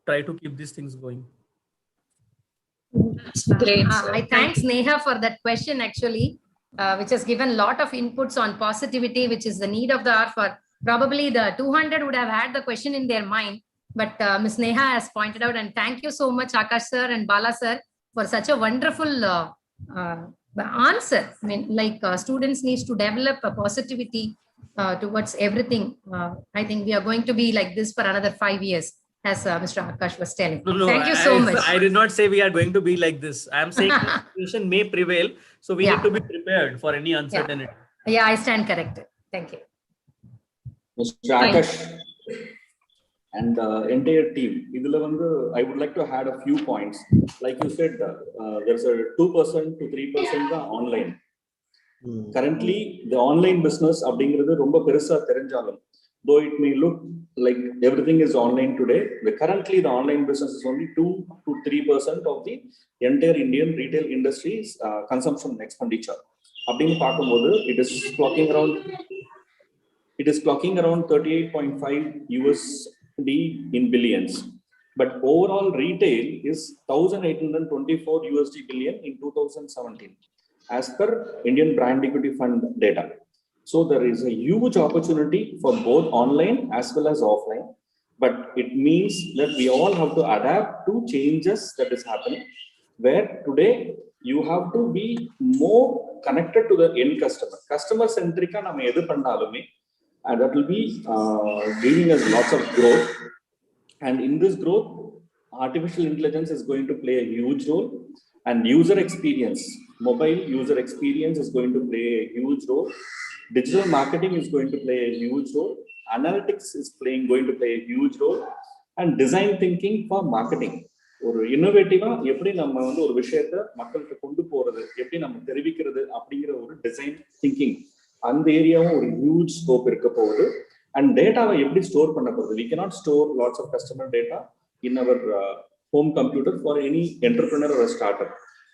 try to keep these things going. Great. I thanks Neha for that question actually, which has given a lot of inputs on positivity, which is the need of the hour. For probably the 200 would have had the question in their mind, but Ms. Neha has pointed out, and thank you so much Akash sir and Bala sir for such a wonderful answer. I mean, like students needs to develop a positivity towards everything. I think we are going to be like this for another 5 years, as Mr. Akash was telling. No, Thank you so much. I did not say we are going to be like this. I am saying the situation may prevail, so we need to be prepared for any uncertainty. Yeah, I stand corrected. Thank you. Mr. Akash and the entire team, I would like to add a few points. Like you said, there's a 2% to 3% online. Currently, the online business, though it may look like everything is online today, currently the online business is only 2 to 3% of the entire Indian retail industry's consumption expenditure. It is clocking around 38.5 USD in billions. But overall retail is 1,824 USD billion in 2017, as per Indian Brand Equity Fund data. So there is a huge opportunity for both online as well as offline, but it means that we all have to adapt to changes that is happening, where today you have to be more connected to the end customer. Customer centric, and that will be giving us lots of growth. And in this growth, artificial intelligence is going to play a huge role, and user experience, mobile user experience is going to play a huge role. Digital marketing is going to play a huge role. Analytics is going to play a huge role, and design thinking for marketing. Or innovative, எப்படி நம்ம வந்து ஒரு விஷயத்தை மக்களுக்கு கொண்டு போறது, எப்படி நம்ம தெரிவிக்கிறது அப்படிங்கிற ஒரு டிசைன் திங்கிங், அந்த ஏரியாவும் ஒரு ஹியூஜ் ஸ்கோப் இருக்க போகுது. அண்ட் டேட்டாவை எப்படி ஸ்டோர் பண்ண போகுது? We cannot store lots of customer data in our home computer for any entrepreneur or a startup.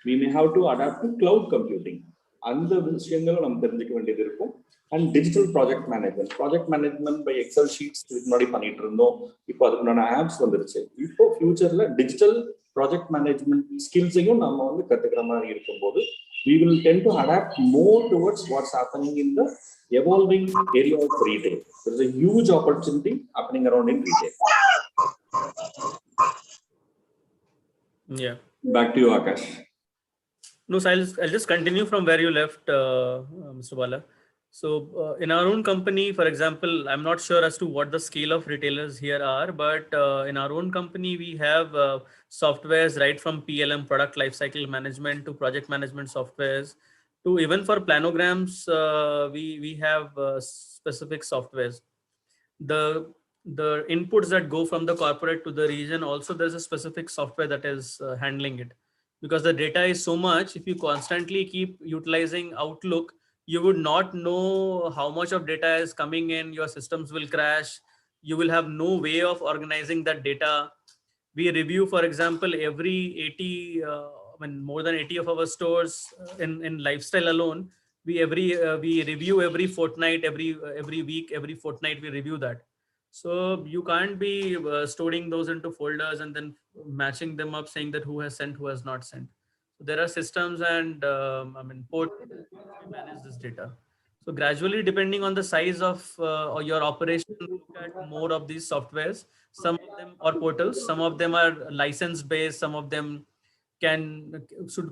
We may have to adapt to cloud computing. அந்த விஷயங்களும் நம்ம தெரிஞ்சுக்க வேண்டியது இருக்கும். And digital project management by Excel sheets இதுக்கு முன்னாடி பண்ணிட்டு இருந்தோம். இப்போ அதுக்குண்டான ஆப்ஸ் வந்துருச்சு. இப்போ ஃபியூச்சர்ல டிஜிட்டல் ப்ராஜெக்ட் மேனேஜ்மெண்ட் ஸ்கில்ஸையும் நம்ம வந்து கத்துக்கிற மாதிரி இருக்கும்போது we will tend to adapt more towards what's happening in the evolving area of retail. There is a huge opportunity happening around in retail. Yeah. Back to you, Akash. No, so I'll just continue from where you left, Mr. Bala. So in our own company, for example, I'm not sure as to what the scale of retailers here are, but in our own company, we have softwares right from PLM, product lifecycle management, to project management softwares, to even for planograms, we have specific softwares. The inputs that go from the corporate to the region, also there's a specific software that is handling it. Because the data is so much, if you constantly keep utilizing Outlook, you would not know how much of data is coming in, your systems will crash, you will have no way of organizing that data. We review, for example, every 80, more than 80 of our stores in lifestyle alone, we review every fortnight, every week, every fortnight we review that. So you can't be storing those into folders and then matching them up, saying that who has sent, who has not sent. So there are systems and ports to manage this data. So gradually, depending on the size of your operation, look at more of these softwares. Some of them are portals, some of them are license based, some of them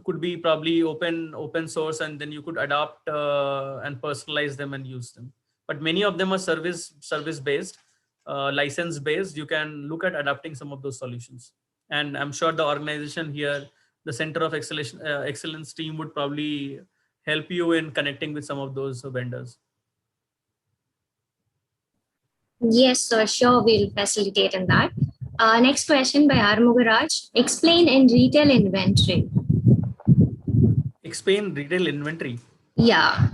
could be probably open source, and then you could adopt and personalize them and use them. But many of them are service based. License based. You can look at adapting some of those solutions, and I'm sure the organization here, the Center of Excellence team, would probably help you in connecting with some of those vendors. Yes, sir, sure, we'll facilitate in that. Next question by Armugaraj. Explain in retail inventory. Explain retail inventory. Yeah.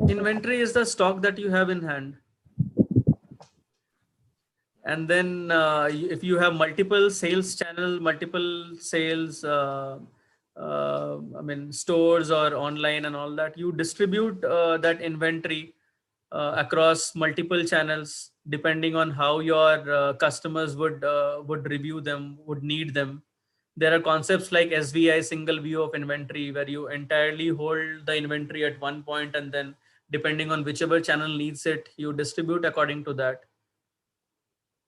Inventory is the stock that you have in hand. And then if you have multiple sales channel, multiple sales, stores or online and all that, you distribute that inventory across multiple channels, depending on how your customers would review them, would need them. There are concepts like SVI, single view of inventory, where you entirely hold the inventory at one point, and then depending on whichever channel needs it, you distribute according to that.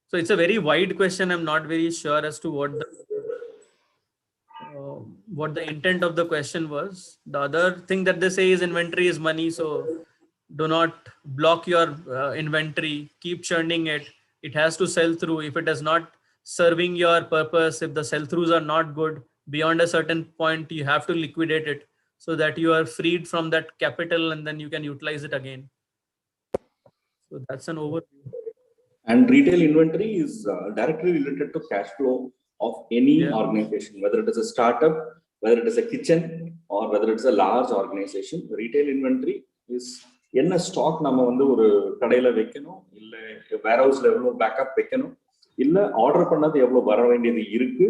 So it's a very wide question. I'm not very sure as to what the intent of the question was. The other thing that they say is inventory is money. So do not block your inventory, keep churning it. It has to sell through. If it is not serving your purpose, if the sell-throughs are not good beyond a certain point, you have to liquidate it so that you are freed from that capital and then you can utilize it again. So that's an overview. And retail inventory is directly related to cash flow of any organization, whether it is a startup, whether it is a kitchen, or whether it's a large organization. Retail inventory is என்ன stock நம்ம வந்து ஒரு கடையில வைக்கணும், இல்ல வேர்ஹவுஸ்ல எவ்வளவு backup வைக்கணும், இல்ல ஆர்டர் பண்ணது எவ்வளவு வர வேண்டியது இருக்கு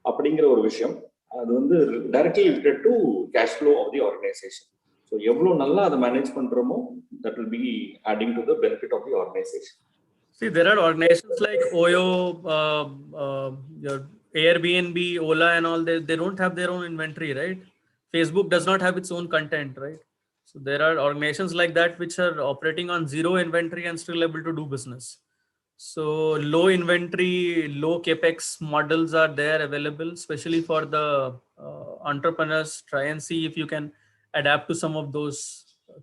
அப்படிங்கிற ஒரு விஷயம். அது வந்து directly related to cash flow of the organisation. So எவ்வளவு நல்லா அதை மேனேஜ் பண்றோமோ that will be adding to the benefit of the organization. See, there are organizations like Oyo, your Airbnb, Ola, and all. They don't have their own inventory, right? Facebook does not have its own content, right? So there are organizations like that which are operating on zero inventory and still able to do business. So low inventory, low capex models are there available, especially for the entrepreneurs. Try and see if you can adapt to some of those.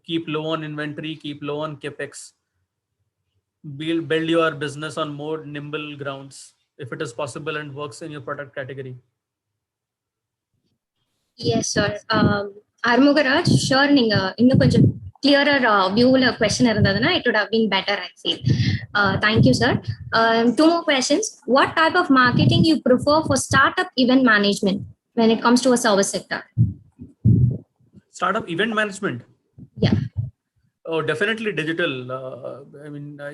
Keep low on inventory, keep low on capex. Build your business on more nimble grounds if it is possible and works in your product category. Yes, sir. Armugaraj, sure, ninga இன்னும் கொஞ்சம் clearer viewல question இருந்ததுன்னா it would have been better, I feel. Thank you, sir. Two more questions. What type of marketing you prefer for startup event management when it comes to a service sector? Startup event management? Yeah. Oh, definitely digital. I mean, I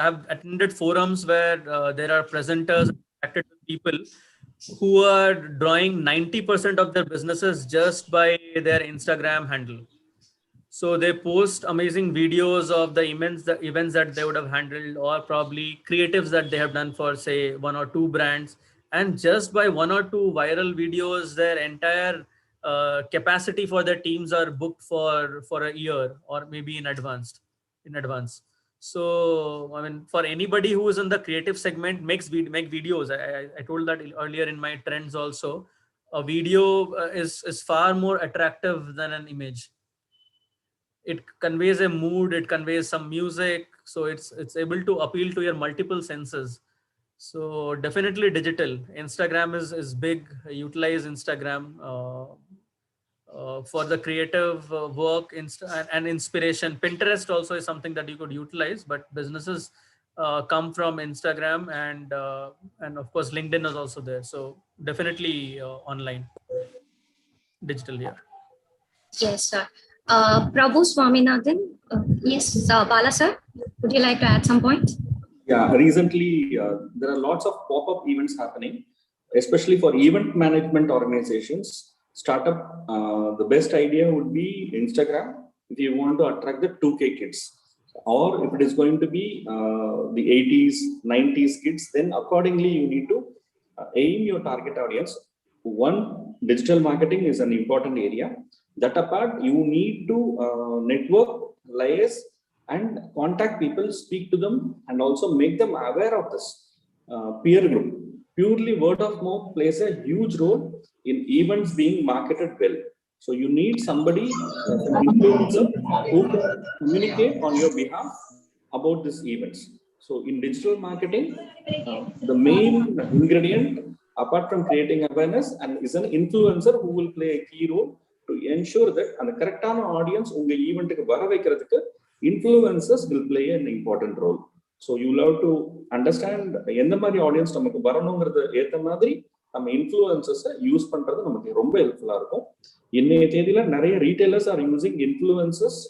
have attended forums where there are presenters, attracted people who are drawing 90% of their businesses just by their Instagram handle. So they post amazing videos of the events that they would have handled, or probably creatives that they have done for, say, 1 or 2 brands. And just by 1 or 2 viral videos, their entire capacity for their teams are booked for a year or maybe in advance. So I mean, for anybody who is in the creative segment, make videos. I told that earlier in my trends also. A video is far more attractive than an image. It conveys a mood, it conveys some music, so it's able to appeal to your multiple senses. So definitely digital. Instagram is big. Utilize Instagram for the creative work and inspiration. Pinterest also is something that you could utilize, but businesses come from Instagram, and of course LinkedIn is also there. So definitely online, digital. Yeah. Yes, sir. Prabhu Swaminathan. Yes, Bala sir, would you like to add some points? Yeah, recently there are lots of pop-up events happening, especially for event management organizations. Startup, the best idea would be Instagram if you want to attract the 2K kids, or if it is going to be the 80s, 90s kids, then accordingly you need to aim your target audience. One, digital marketing is an important area. That apart, you need to network, liaise, and contact people, speak to them, and also make them aware of this peer group. Purely word of mouth plays a huge role in events being marketed well. So you need somebody, an influencer, who can communicate on your behalf about these events. So in digital marketing, the main ingredient, apart from creating awareness, and is an influencer who will play a key role to ensure that and the correct audience unga event ku vara vekkradhukku influencers will play an important role. So you will have to understand எந்த மாதிரி audience நமக்கு வரணுங்கிறது ஏத்த மாதிரி நம்ம influencers use பண்றது நமக்கு ரொம்ப ஹெல்ப்ஃபுல்லா இருக்கும். இன்னைய தேதியில நிறைய retailers are using influencers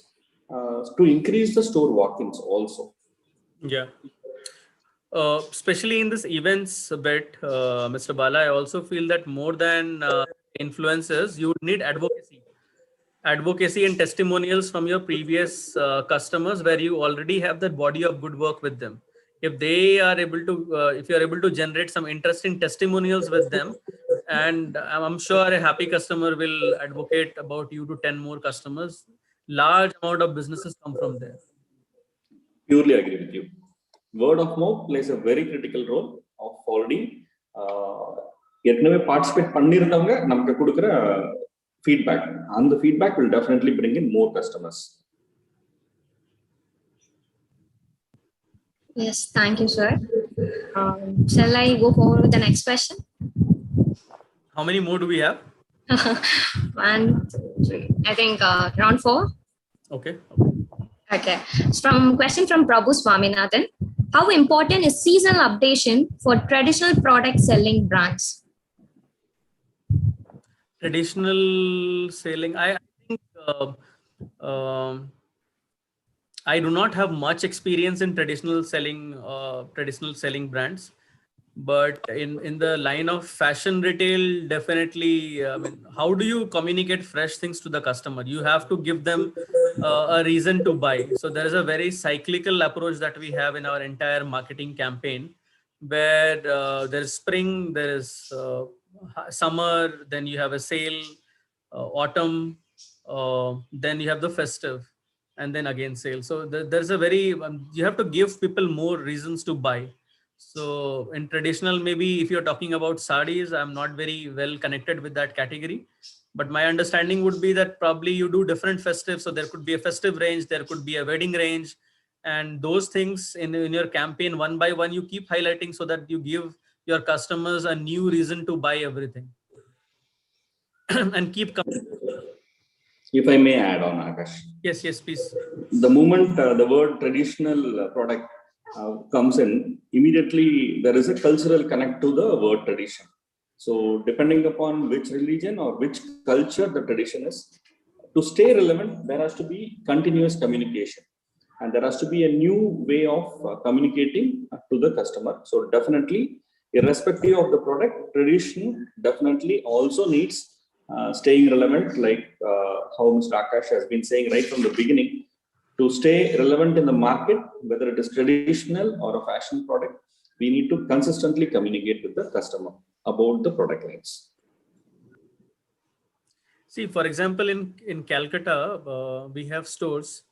to increase the store walk-ins also. Yeah. Especially in this events bit, Mr. Bala, I also feel that more than influencers, you need advocacy. advocacy and testimonials from your previous customers where you already have that body of good work with them. If they are able to, if you are able to generate some interesting testimonials with them, and I'm sure a happy customer will advocate about you to 10 more customers. Large amount of businesses come from there. Purely agree with you. Word of mouth plays a very critical role of already participate pannirtavanga namakku kudukra feedback, and the feedback will definitely bring in more customers. Yes, thank you, sir. Shall I go forward with the next question? How many more do we have? 1, 2, 3. I think round 4. Okay. Okay. Question from Prabhu Swaminathan. How important is seasonal updation for traditional product selling brands? Traditional selling, I think I do not have much experience in traditional selling brands, but in the line of fashion retail, definitely. I mean, how do you communicate fresh things to the customer? You have to give them a reason to buy. So there is a very cyclical approach that we have in our entire marketing campaign, where there is spring, there is summer, then you have a sale, autumn, then you have the festive, and then again sale. So there's a very you have to give people more reasons to buy. So in traditional, maybe if you're talking about sarees, I'm not very well connected with that category, but my understanding would be that probably you do different festive. So there could be a festive range, there could be a wedding range, and those things in your campaign, one by one, you keep highlighting so that you give your customers a new reason to buy everything. And keep coming. If I may add on, Akash. Yes, please. The moment the word traditional product comes in, immediately there is a cultural connect to the word tradition. So depending upon which religion or which culture the tradition is, to stay relevant, there has to be continuous communication, and there has to be a new way of communicating to the customer. So definitely, irrespective of the product, tradition definitely also needs staying relevant, like how Mr. Akash has been saying right from the beginning. To stay relevant in the market, whether it is traditional or a fashion product, we need to consistently communicate with the customer about the product lines. See, for example, in Calcutta, we have stores.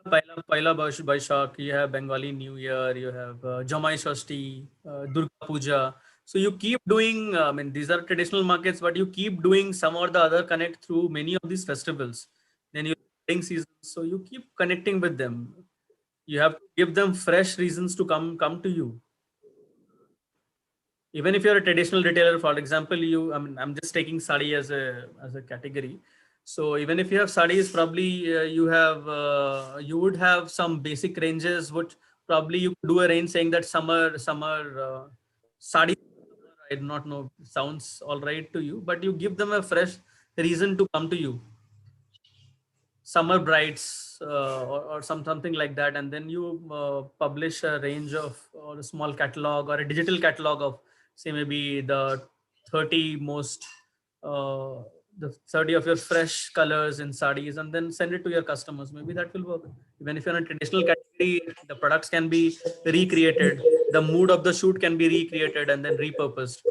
Paila Baishakh, you have Bengali New Year, you have Jamai Shashti, Durga Puja. So you keep doing, I mean, these are traditional markets, but you keep doing some or the other connect through many of these festivals. Then you season, so you keep connecting with them. You have to give them fresh reasons to come to you. Even if you're a traditional retailer, for example, I'm just taking sari as a category. So even if you have sarees, probably you would have some basic ranges, which probably you could do a range saying that summer sari, I do not know, sounds all right to you, but you give them a fresh reason to come to you. Summer brights or something like that, and then you publish a range of, or a small catalog or a digital catalog of, say, maybe the 30 most the 30 of your fresh colors in sarees, and then send it to your customers. Maybe that will work. Even if you're in a traditional category, the products can be recreated, the mood of the shoot can be recreated and then repurposed.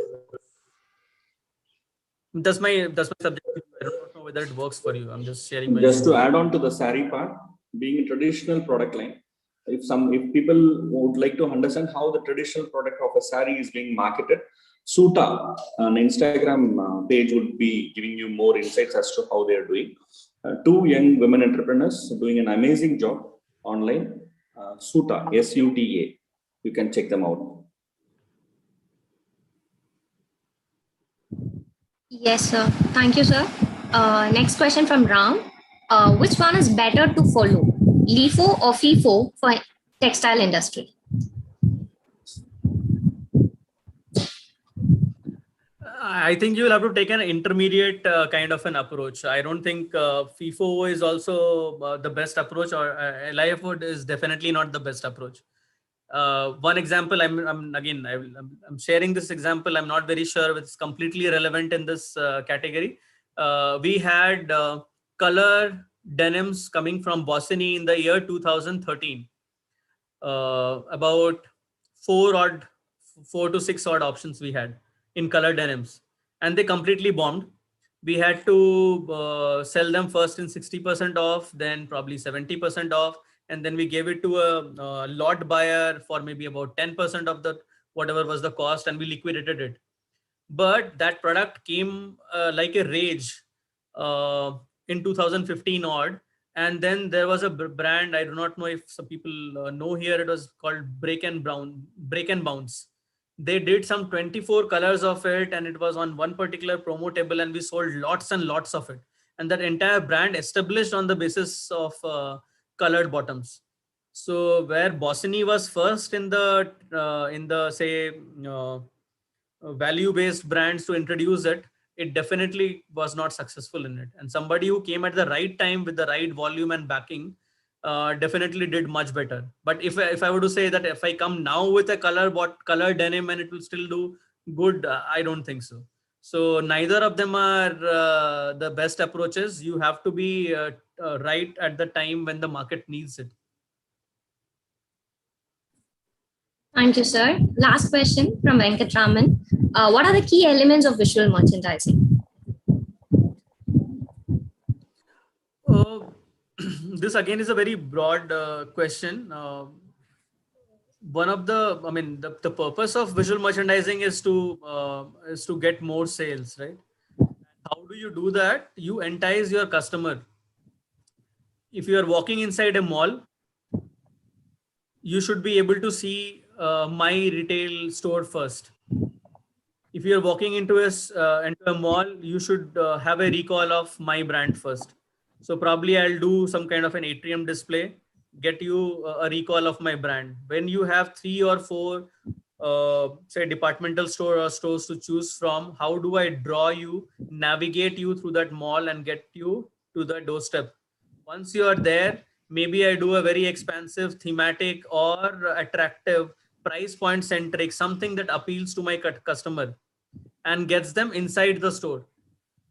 That's my subject. I don't know whether it works for you. I'm just sharing my Just to add on to the saree part, being a traditional product line, if people would like to understand how the traditional product of a saree is being marketed, Suta, an Instagram page, would be giving you more insights as to how they are doing. 2 young women entrepreneurs doing an amazing job online. Suta, SUTA. You can check them out. Yes, sir. Thank you, sir. Next question from Ram. Which one is better to follow, LIFO or FIFO for textile industry? I think you will have to take an intermediate kind of an approach. I don't think FIFO is also the best approach, or LIFO is definitely not the best approach. One example, I'm sharing this example. I'm not very sure if it's completely relevant in this category. We had color denims coming from Bossini in the year 2013. About 4 to 6 odd options we had in color denims, and they completely bombed. We had to sell them first in 60% off, then probably 70% off, and then we gave it to a lot buyer for maybe about 10% of the whatever was the cost, and we liquidated it. But that product came like a rage in 2015 odd. And then there was a brand, I do not know if some people know here, it was called Break and Bounce. They did some 24 colors of it, and it was on one particular promo table, and we sold lots and lots of it. And that entire brand established on the basis of colored bottoms. So where Bossini was first in the say value-based brands to introduce it, it definitely was not successful in it. And somebody who came at the right time with the right volume and backing definitely did much better. But if I were to say that if I come now with a color denim and it will still do good, I don't think so. So neither of them are the best approaches. You have to be right at the time when the market needs it. Thank you, sir. Last question from Venkatraman. What are the key elements of visual merchandising? This again is a very broad question. One of the purpose of visual merchandising is to get more sales, right? How do you do that? You entice your customer. If you are walking inside a mall, you should be able to see my retail store first. If you are walking into a mall, you should have a recall of my brand first. So probably I'll do some kind of an atrium display, get you a recall of my brand. When you have 3 or 4, say departmental store or stores to choose from, how do I draw you, navigate you through that mall and get you to the doorstep? Once you are there, maybe I do a very expansive, thematic or attractive, price point centric, something that appeals to my customer and gets them inside the store.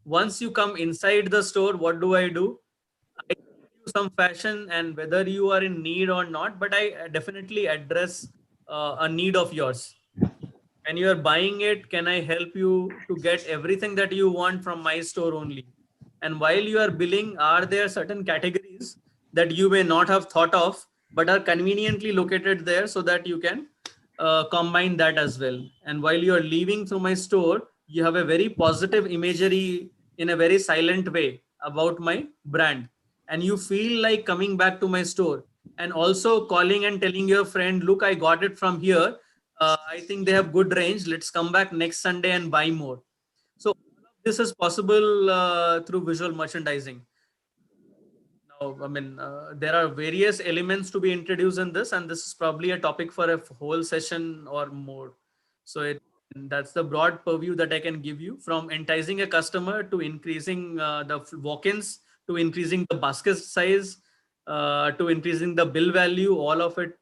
Once you come inside the store, what do? I give you some fashion, and whether you are in need or not, but I definitely address a need of yours. When you are buying it, can I help you to get everything that you want from my store only? And while you are billing, are there certain categories that you may not have thought of, but are conveniently located there so that you can combine that as well? And while you are leaving through my store, you have a very positive imagery in a very silent way about my brand. And you feel like coming back to my store and also calling and telling your friend, look, I got it from here. I think they have good range. Let's come back next Sunday and buy more. So this is possible through visual merchandising. Now, there are various elements to be introduced in this, and this is probably a topic for a whole session or more. So that's the broad purview that I can give you, from enticing a customer to increasing the walk-ins, to increasing the basket size, to increasing the bill value. All of it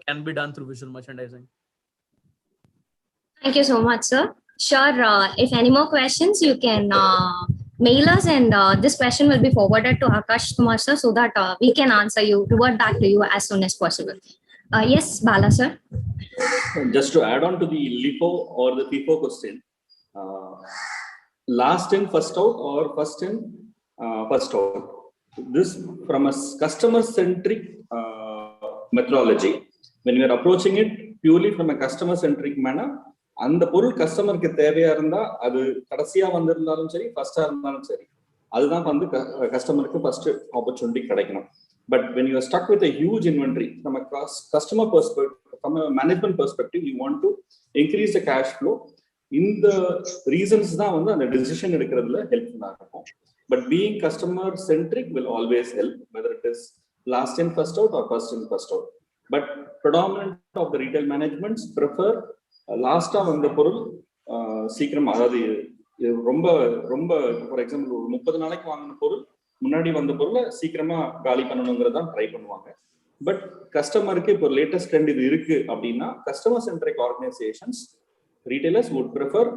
can be done through visual merchandising. Thank you so much, sir. Sure. If any more questions, you can mail us, and this question will be forwarded to Akash Kumar sir so that we can revert back to you as soon as possible. Yes, Bala sir. Just to add on to the LIFO or the FIFO question, last in, first out, or first in, first out. This from a customer-centric methodology. When we are approaching it purely from a customer-centric manner, அந்த பொருள் கஸ்டமருக்கு தேவையா இருந்தா அது கடைசியா வந்திருந்தாலும் சரி, ஃபர்ஸ்டா இருந்தாலும் சரி, அதுதான் வந்து கஸ்டமருக்கு ஃபர்ஸ்ட் ஆப்பர்ச்சுனிட்டி கிடைக்கணும். But when you are stuck with a huge inventory, from a customer perspective, from a management perspective, you want to increase the cash flow. In the reasons தான் வந்து அந்த decision எடுக்கிறதுல helpful இருக்கும். But being customer centric will always help, whether it is last in, first out, or first in, first out. But predominant of the retail managements prefer லாஸ்டா வந்த பொருள் சீக்கிரம், அதாவது ரொம்ப ரொம்ப ஃபார் எக்ஸாம்பிள் ஒரு 30 நாளைக்கு வாங்கின பொருள் முன்னாடி வந்த பொருளை சீக்கிரமா காலி பண்ணணுங்கிறத ட்ரை பண்ணுவாங்க. பட் கஸ்டமருக்கு இப்போ லேட்டஸ்ட் ட்ரெண்ட் இது இருக்கு அப்படின்னா, customer centric organisations, retailers would prefer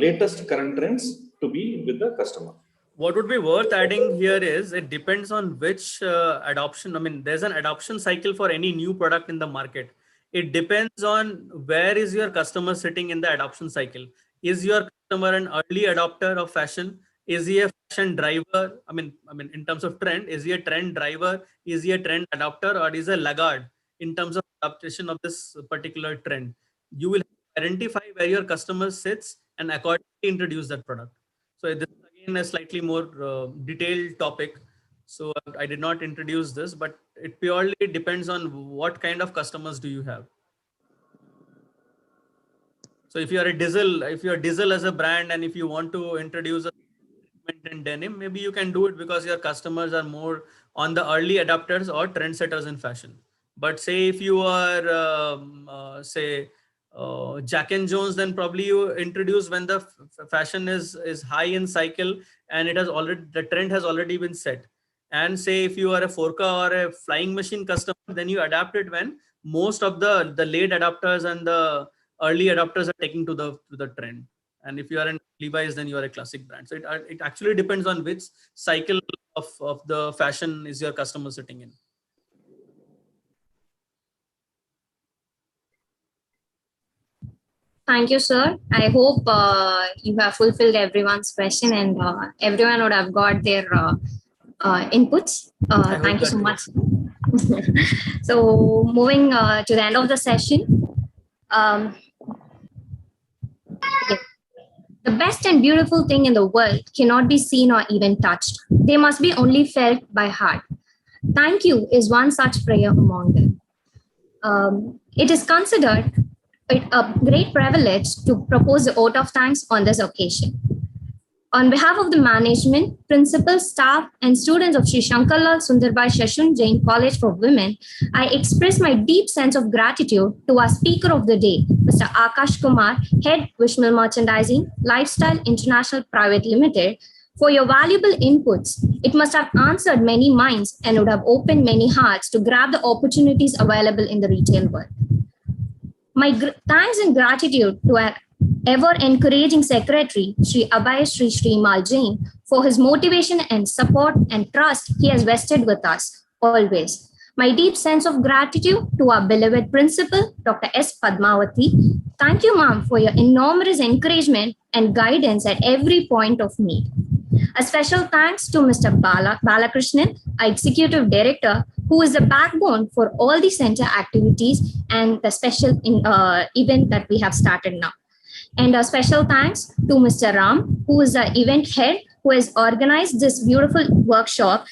latest current trends to be with the customer. what would be worth adding here is it depends on which adoption. I mean, there's an adoption cycle for any new product in the market. It depends on where is your customer sitting in the adoption cycle. Is your customer an early adopter of fashion? Is he a fashion driver? I mean, in terms of trend, is he a trend driver? Is he a trend adopter, or is he a laggard in terms of adaptation of this particular trend? You will identify where your customer sits and accordingly introduce that product. So this is again a slightly more detailed topic. So I did not introduce this, but it purely depends on what kind of customers do you have. So if you are Diesel as a brand, and if you want to introduce a treatment in denim, maybe you can do it because your customers are more on the early adopters or trendsetters in fashion. But say if you are Jack and Jones, then probably you introduce when the fashion is high in cycle and the trend has already been set. And say if you are a Forca or a Flying Machine customer, then you adapt it when most of the late adopters and the early adopters are taking to the trend. And if you are in Levi's, then you are a classic brand. So it actually depends on which cycle of the fashion is your customer sitting in. Thank you, sir. I hope you have fulfilled everyone's question and everyone would have got their inputs. Thank you so much. So moving to the end of the session. Okay. The best and beautiful thing in the world cannot be seen or even touched. They must be only felt by heart. Thank you is one such prayer among them. It is considered a great privilege to propose the vote of thanks on this occasion. On behalf of the management, principal, staff, and students of Sri Shankarlal Sundarbai Shashun Jain College for Women, I express my deep sense of gratitude to our speaker of the day, Mr. Akash Kumar, Head Vishmal Merchandising, Lifestyle International Private Limited, for your valuable inputs. It must have answered many minds and would have opened many hearts to grab the opportunities available in the retail world. My thanks and gratitude to our ever encouraging secretary, Sri Abhay Sri Srimal Jain, for his motivation and support and trust he has vested with us always. My deep sense of gratitude to our beloved principal, Dr. S. Padmavati. Thank you, ma'am, for your enormous encouragement and guidance at every point of need. A special thanks to Mr. Balakrishnan, our executive director, who is the backbone for all the center activities and the special event that we have started now. And a special thanks to Mr. Ram, who is the event head, who has organized this beautiful workshop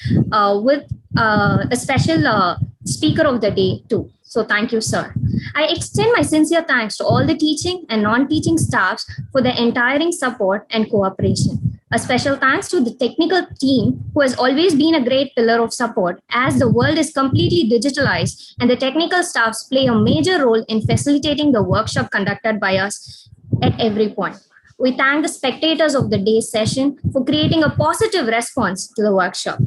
with a special speaker of the day too. So thank you, sir. I extend my sincere thanks to all the teaching and non-teaching staffs for their entire support and cooperation. A special thanks to the technical team, who has always been a great pillar of support, as the world is completely digitalized and the technical staffs play a major role in facilitating the workshop conducted by us at every point. We thank the spectators of the day's session for creating a positive response to the workshop.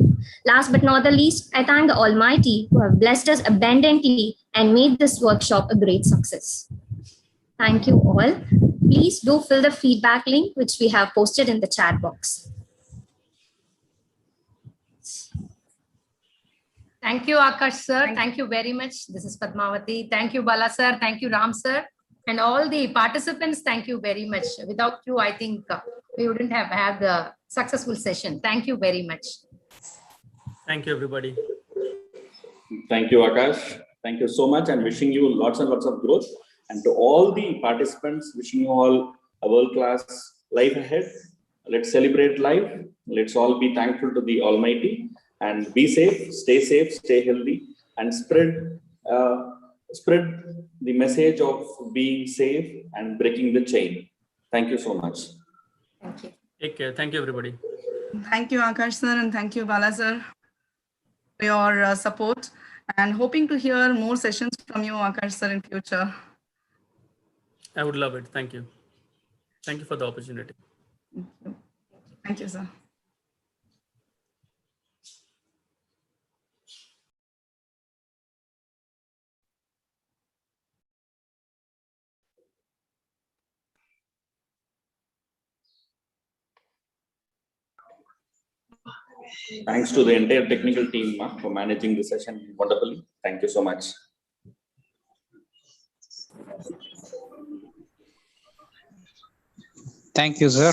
Last but not the least, I thank the Almighty who have blessed us abundantly and made this workshop a great success. Thank you all. Please do fill the feedback link which we have posted in the chat box. Thank you, Akash sir. Thank you very much. This is Padmavati. Thank you, Bala sir. Thank you, Ram sir. And all the participants, thank you very much. Without you, I think we wouldn't have had the successful session. Thank you very much. Thank you, everybody. Thank you, Akash. Thank you so much, and wishing you lots and lots of growth. And to all the participants, wishing you all a world-class life ahead. Let's celebrate life. Let's all be thankful to the Almighty and be safe, stay healthy, and spread the message of being safe and breaking the chain. Thank you so much. Thank you. Take care. Thank you, everybody. Thank you, Akash sir, and thank you, Bala sir, for your support, and hoping to hear more sessions from you, Akash sir, in future. I would love it. Thank you. Thank you for the opportunity. Thank you, sir. Thanks to the entire technical team for managing the session wonderfully. Thank you so much. Thank you, sir.